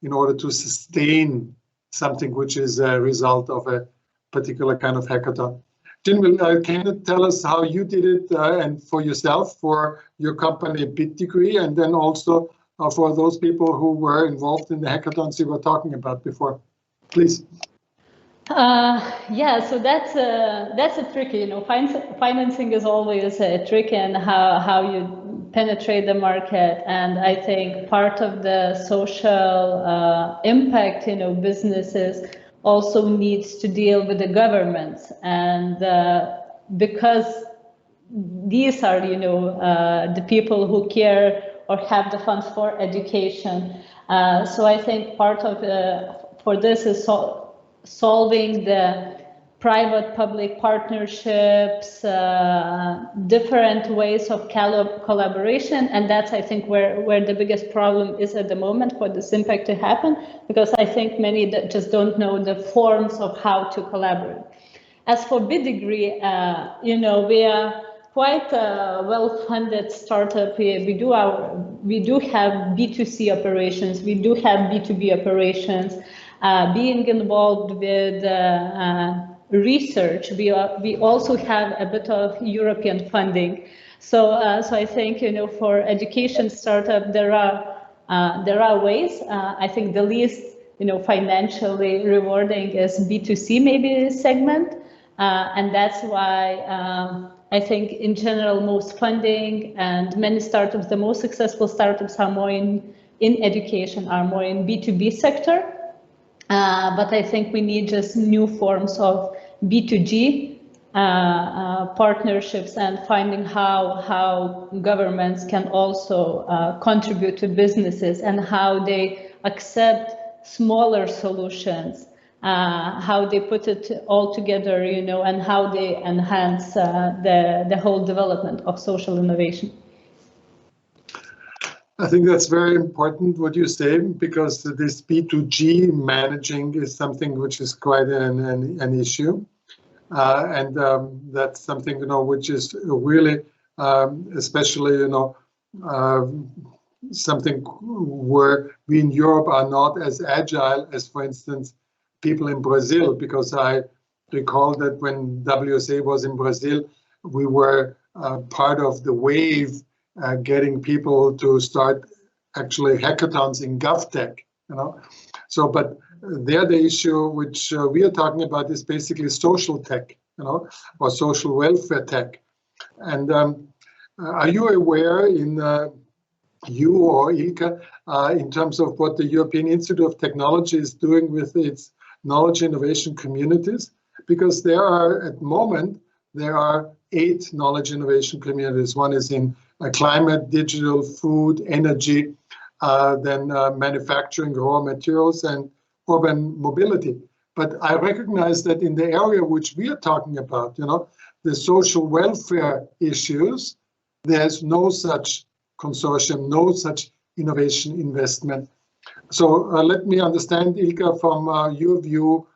in order to sustain something which is a result of a particular kind of hackathon. Ginvile, can you tell us how you did it and for yourself, for your company BitDegree, and then also for those people who were involved in the hackathons you were talking about before? Please. Yeah, so that's a tricky, financing is always a trick, and how you penetrate the market. And I think part of the social impact, businesses also needs to deal with the governments, and because these are, the people who care or have the funds for education. So I think part of for this is solving the private-public partnerships, different ways of collaboration, and that's, I think, where the biggest problem is at the moment for this impact to happen, because I think many just don't know the forms of how to collaborate. As for BitDegree, we are quite a well-funded startup. We do have B2C operations, we do have B2B operations. Being involved with research, we also have a bit of European funding. So I think for education startup there are ways. I think the least financially rewarding is B2C maybe segment, and that's why I think in general most funding and many startups, the most successful startups are more in education, are more in B2B sector. But I think we need just new forms of B2G partnerships, and finding how governments can also contribute to businesses, and how they accept smaller solutions, how they put it all together, and how they enhance the whole development of social innovation. I think that's very important what you say, because this B2G managing is something which is quite an issue. And that's something, which is really, especially, something where we in Europe are not as agile as, for instance, people in Brazil, because I recall that when WSA was in Brazil, we were part of the wave getting people to start actually hackathons in GovTech, So, but there the issue which we are talking about is basically social tech, or social welfare tech. And are you aware you or Ilkka, in terms of what the European Institute of Technology is doing with its knowledge innovation communities? Because at the moment, there are 8 knowledge innovation communities. One is in climate, digital, food, energy, then manufacturing, raw materials, and urban mobility. But I recognize that in the area which we are talking about, the social welfare issues, there's no such consortium, no such innovation investment. So let me understand, Ilkka, from your view,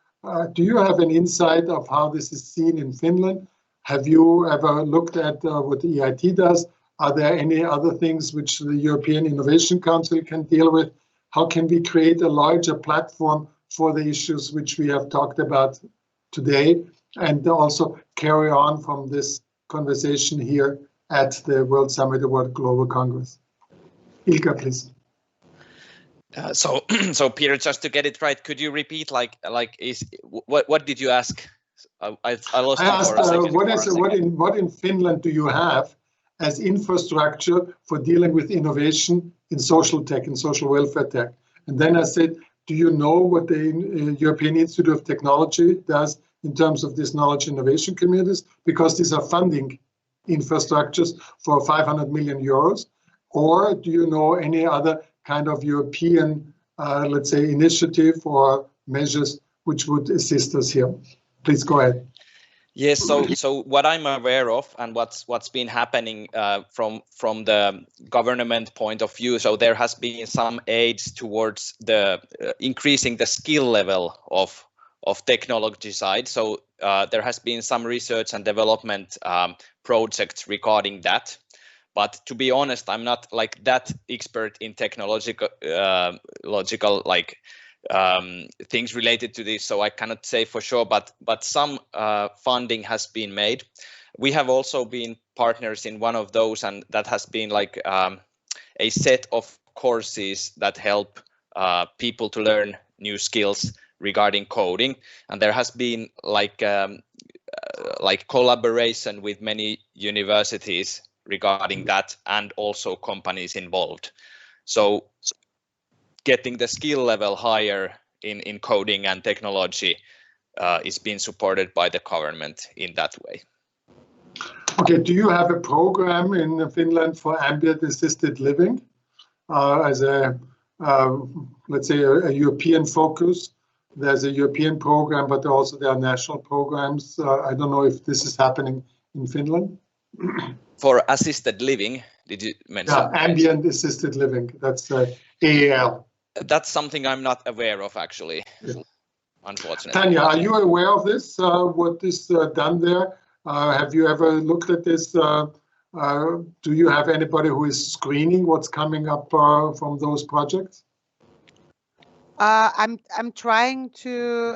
do you have an insight of how this is seen in Finland? Have you ever looked at what the EIT does? Are there any other things which the European Innovation Council can deal with? How can we create a larger platform for the issues which we have talked about today, and also carry on from this conversation here at the World Summit Award Global Congress? Ilkka, please. So Peter, just to get it right, could you repeat what did you ask? I lost. I asked what in Finland do you have as infrastructure for dealing with innovation in social tech and social welfare tech? And then I said, do you know what the European Institute of Technology does in terms of these knowledge innovation communities? Because these are funding infrastructures for 500 million euros. Or do you know any other kind of European, let's say, initiative or measures which would assist us here? Please go ahead. Yes, so what I'm aware of and what's been happening from the government point of view, so there has been some aids towards the increasing the skill level of technology side. So there has been some research and development projects regarding that. But to be honest, I'm not like that expert in technological things related to this, so I cannot say for sure, but some funding has been made. We have also been partners in one of those, and that has been like a set of courses that help people to learn new skills regarding coding, and there has been like collaboration with many universities regarding that, and also companies involved. So getting the skill level higher in coding and technology is being supported by the government in that way. Okay, do you have a program in Finland for ambient assisted living as a, let's say, a European focus? There's a European program, but also there are national programs. I don't know if this is happening in Finland. For assisted living, did you mention? Yeah, ambient assisted living, that's AAL. That's something I'm not aware of, actually, unfortunately. Tanja, are you aware of this, what is done there? Have you ever looked at this? Do you have anybody who is screening what's coming up from those projects? I'm trying to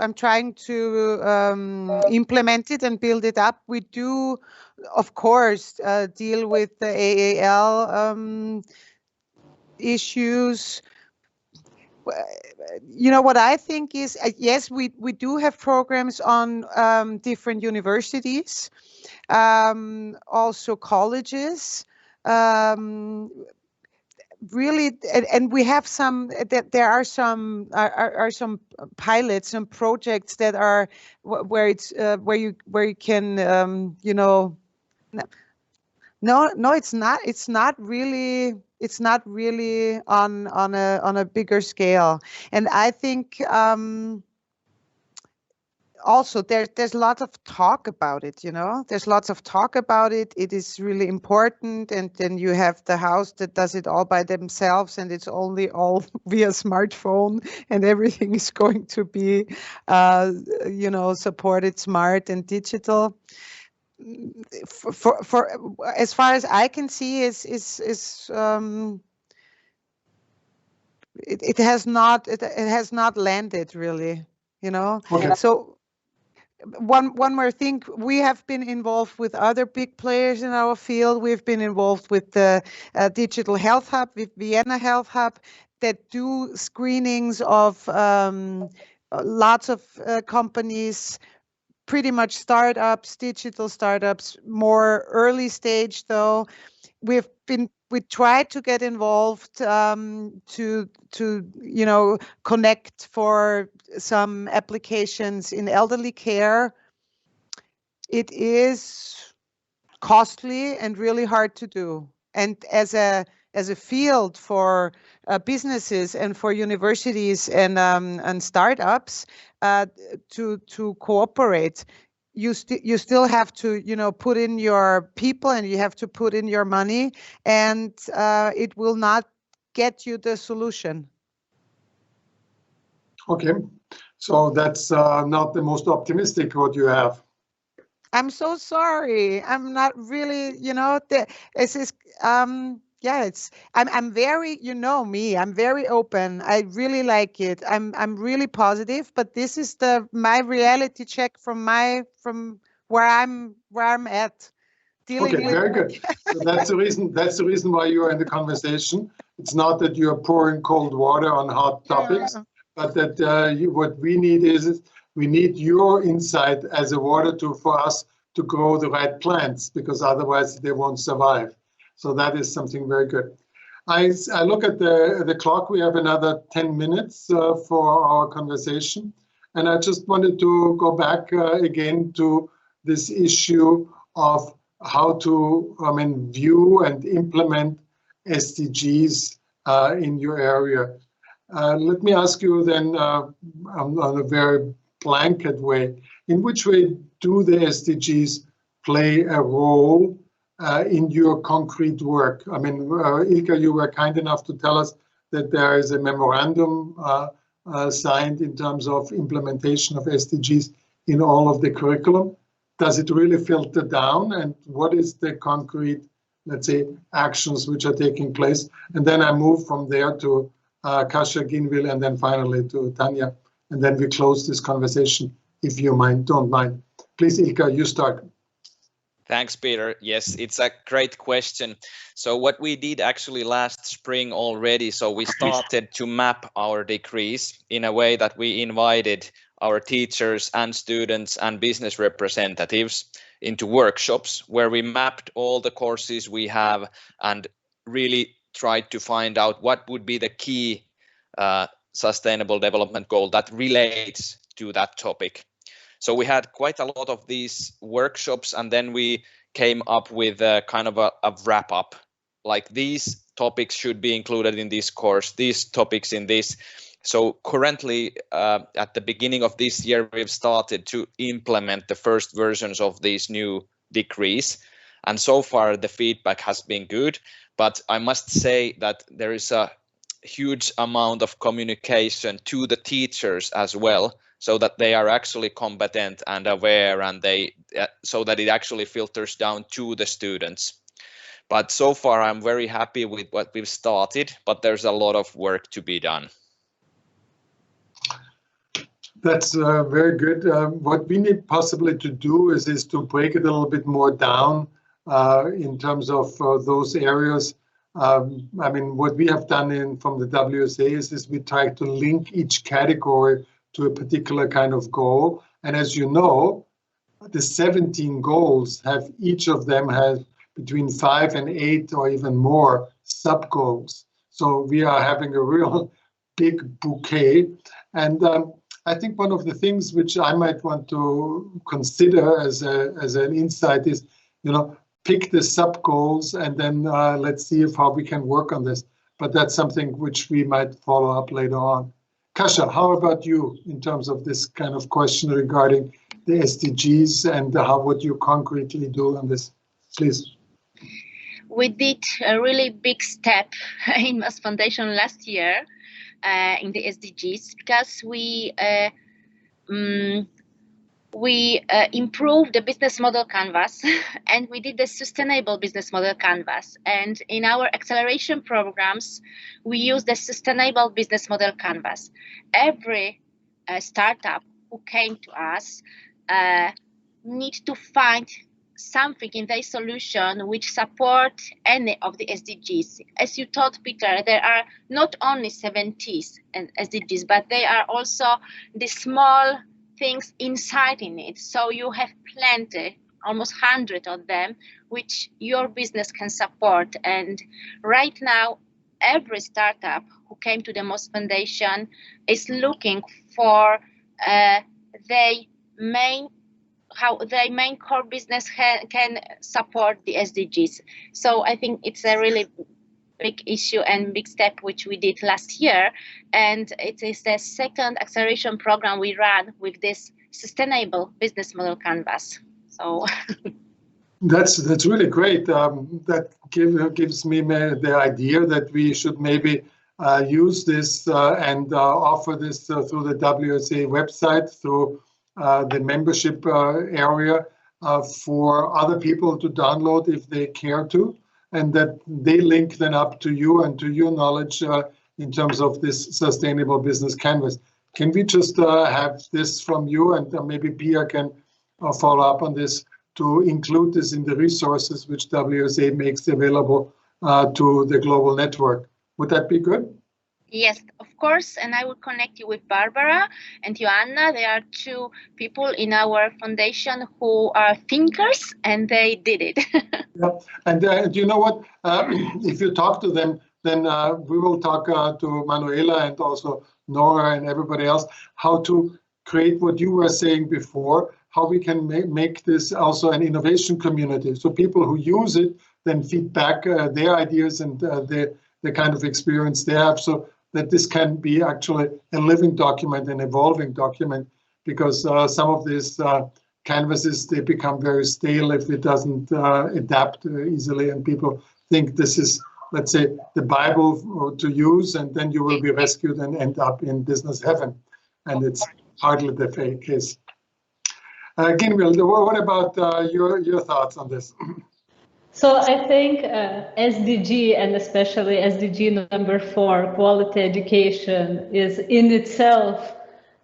implement it and build it up. We do, of course, deal with the AAL issues. You know, what I think is, yes, we do have programs on different universities, also colleges. Really, and we have some. There are some pilots, some projects that are where it's where you can you know. No, it's not. It's not really. It's not really on a bigger scale, and I think also there's lots of talk about it. You know, there's lots of talk about it. It is really important, and then you have the house that does it all by themselves, and it's only all via smartphone, and everything is going to be, you know, supported smart and digital. For as far as I can see, it has not landed really, you know. Okay. So one more thing, we have been involved with other big players in our field. We've been involved with the Digital Health Hub, with Vienna Health Hub, that do screenings of lots of companies, pretty much startups, digital startups, more early stage though. We tried to get involved to connect for some applications in elderly care. It is costly and really hard to do. And as a field for businesses and for universities and startups to cooperate, you still have to put in your people and you have to put in your money, and it will not get you the solution. Okay, so that's not the most optimistic what you have. I'm so sorry. I'm not really, I'm very, you know me, I'm very open. I really like it. I'm really positive, but this is my reality check from where I'm at. Okay, very good. So that's the reason why you are in the conversation. It's not that you are pouring cold water on hot topics, but that what we need is we need your insight as a water for us to grow the right plants, because otherwise they won't survive. So that is something very good. I look at the clock. We have another 10 minutes for our conversation. And I just wanted to go back again to this issue of how to view and implement SDGs in your area. Let me ask you then on a very blanket way, in which way do the SDGs play a role in your concrete work? I mean, Ilkka, you were kind enough to tell us that there is a memorandum signed in terms of implementation of SDGs in all of the curriculum. Does it really filter down? And what is the concrete, let's say, actions which are taking place? And then I move from there to Kasia, Ginvile, and then finally to Tanja. And then we close this conversation, if you don't mind. Please, Ilkka, you start. Thanks, Peter. Yes, it's a great question. So what we did actually last spring already, so we started to map our degrees in a way that we invited our teachers and students and business representatives into workshops where we mapped all the courses we have and really tried to find out what would be the key sustainable development goal that relates to that topic. So we had quite a lot of these workshops, and then we came up with a kind of a wrap up, like these topics should be included in this course, these topics in this. So currently, at the beginning of this year, we've started to implement the first versions of these new degrees. And so far, the feedback has been good. But I must say that there is a huge amount of communication to the teachers as well, so that they are actually competent and aware, and so that it actually filters down to the students. But so far, I'm very happy with what we've started, but there's a lot of work to be done. That's very good. What we need possibly to do is to break it a little bit more down in terms of those areas. I mean, what we have done from the WSA is we try to link each category to a particular kind of goal. And as you know, the 17 goals each of them has between 5 and 8 or even more sub-goals. So we are having a real big bouquet. And I think one of the things which I might want to consider as an insight is, pick the sub-goals and then let's see how we can work on this. But that's something which we might follow up later on. Kasia, how about you in terms of this kind of question regarding the SDGs and what you concretely do on this, please? We did a really big step in Mass Foundation last year in the SDGs, because we improved the business model canvas and we did the sustainable business model canvas. And in our acceleration programs, we use the sustainable business model canvas. Every startup who came to us need to find something in their solution which support any of the SDGs. As you told Peter, there are not only 70 SDGs, but they are also the small things inside in it. So you have plenty, almost 100 of them, which your business can support. And right now, every startup who came to the MOS Foundation is looking for how their main core business can support the SDGs. So I think it's a really big issue and big step which we did last year. And it is the second acceleration program we ran with this sustainable business model canvas. So that's really great. That gives me the idea that we should maybe use this and offer this through the WSA website, through the membership area for other people to download if they care to, and that they link then up to you and to your knowledge in terms of this sustainable business canvas. Can we just have this from you, and maybe Pia can follow up on this, to include this in the resources which WSA makes available to the global network? Would that be good? Yes, of course, and I will connect you with Barbara and Joanna. They are two people in our foundation who are thinkers, and they did it. Yeah. And you know what? If you talk to them, then we will talk to Manuela and also Nora and everybody else, how to create what you were saying before, how we can make this also an innovation community. So people who use it then feed back their ideas and the kind of experience they have, so that this can be actually a living document, an evolving document, because some of these canvases, they become very stale if it doesn't adapt easily, and people think this is, let's say, the Bible to use, and then you will be rescued and end up in business heaven. And it's hardly the case. Ginvile, what about your thoughts on this? So I think SDG, and especially SDG number 4, quality education, is in itself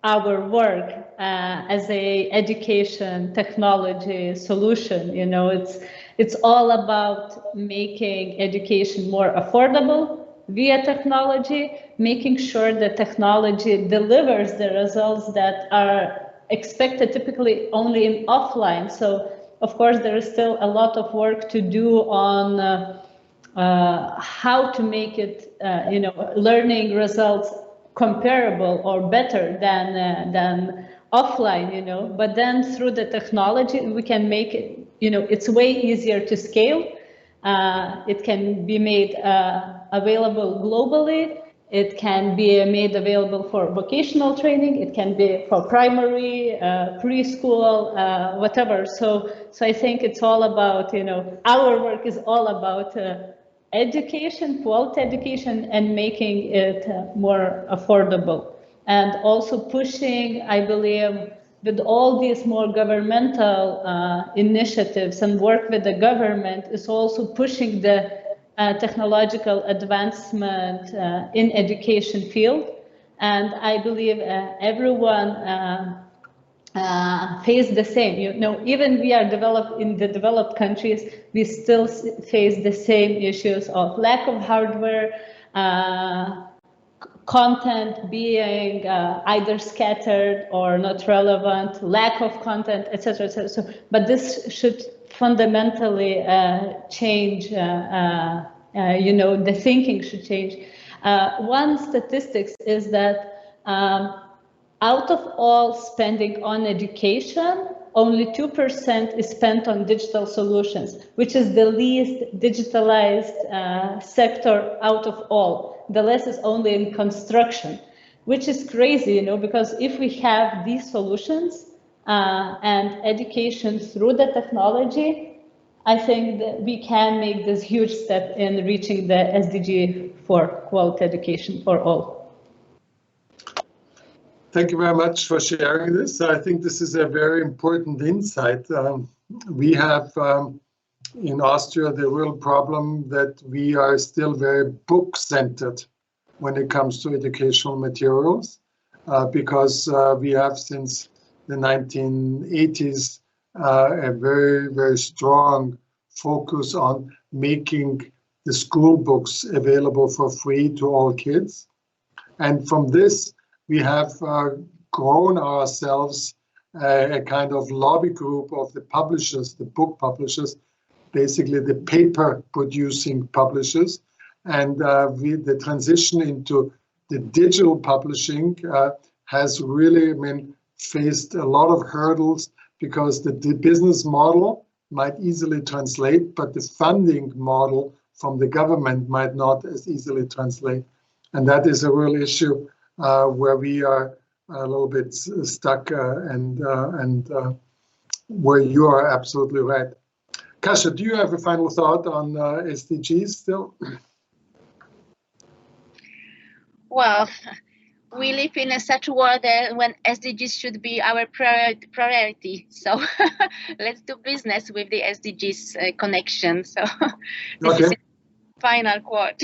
our work as a education technology solution. You know, it's all about making education more affordable via technology, making sure that technology delivers the results that are expected typically only in offline. So of course, there is still a lot of work to do on how to make it, learning results comparable or better than offline, But then through the technology, we can make it, it's way easier to scale. It can be made available globally. It can be made available for vocational training. It can be for primary, preschool, whatever. So I think it's all about, our work is all about education, quality education, and making it more affordable. And also pushing, I believe, with all these more governmental initiatives and work with the government is also pushing the technological advancement in education field. And I believe everyone face the same. Even we are developed in the developed countries, we still face the same issues of lack of hardware, content being either scattered or not relevant, lack of content, etc., etc. So, but this should fundamentally change. The thinking should change. One statistics is that out of all spending on education, only 2% is spent on digital solutions, which is the least digitalized sector out of all. The less is only in construction, which is crazy, because if we have these solutions and education through the technology, I think that we can make this huge step in reaching the SDG for quality education for all. Thank you very much for sharing this. I think this is a very important insight. We have in Austria the real problem that we are still very book-centered when it comes to educational materials, because we have since the 1980s a very, very strong focus on making the school books available for free to all kids. And from this, we have grown ourselves a kind of lobby group of the publishers, the book publishers, basically the paper producing publishers. And the transition into the digital publishing has really, faced a lot of hurdles, because the business model might easily translate, but the funding model from the government might not as easily translate. And that is a real issue where we are a little bit stuck and where you are absolutely right. Kasia, do you have a final thought on SDGs still? Well, we live in such a world when SDGs should be our priority. So let's do business with the SDGs connection. So this is the final quote.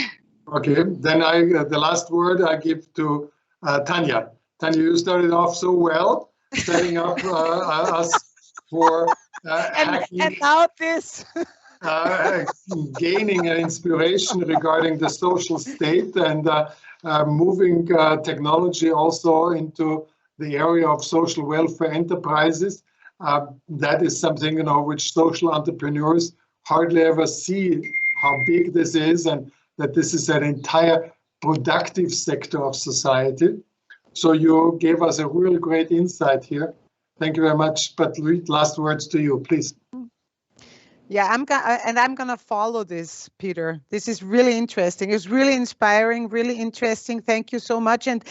Okay, then the last word I give to Tanja. Tanja, you started off so well, setting up us for hacking. And now this. Gaining an inspiration regarding the social state and moving technology also into the area of social welfare enterprises. That is something, which social entrepreneurs hardly ever see how big this is, and that this is an entire productive sector of society. So you gave us a really great insight here. Thank you very much. But last words to you, please. Yeah, I'm gonna follow this, Peter. This is really interesting. It's really inspiring, really interesting. Thank you so much. And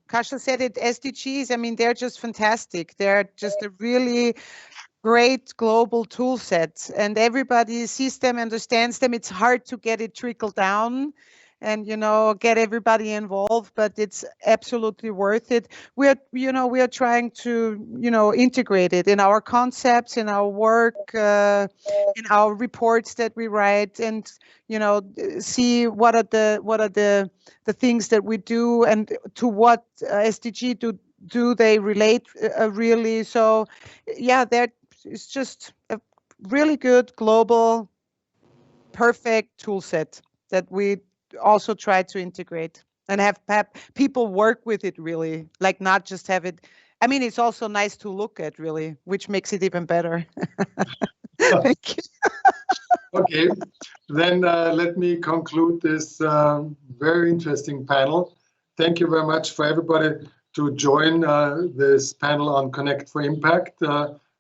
Kasia said it. SDGs. They're just fantastic. They're just a really great global tool set, and everybody sees them, understands them. It's hard to get it trickle down and get everybody involved, but it's absolutely worth it. We are trying to integrate it in our concepts, in our work, in our reports that we write, and see what are the things that we do, and to what SDG do they relate really. So yeah, it's just a really good global perfect tool set that we also try to integrate and have people work with it, really, like not just have it. It's also nice to look at, really, which makes it even better. Thank you. Okay, then let me conclude this very interesting panel. Thank you very much for everybody to join this panel on Connect for Impact.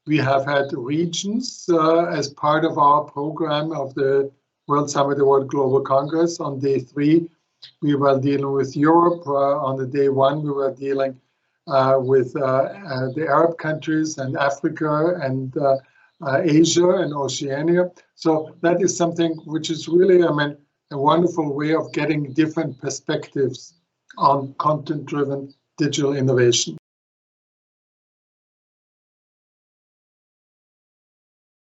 We have had regions as part of our program of the World Summit Award Global Congress. On day 3, we were dealing with Europe. On the day 1, we were dealing with the Arab countries and Africa and Asia and Oceania. So that is something which is really, a wonderful way of getting different perspectives on content-driven digital innovation.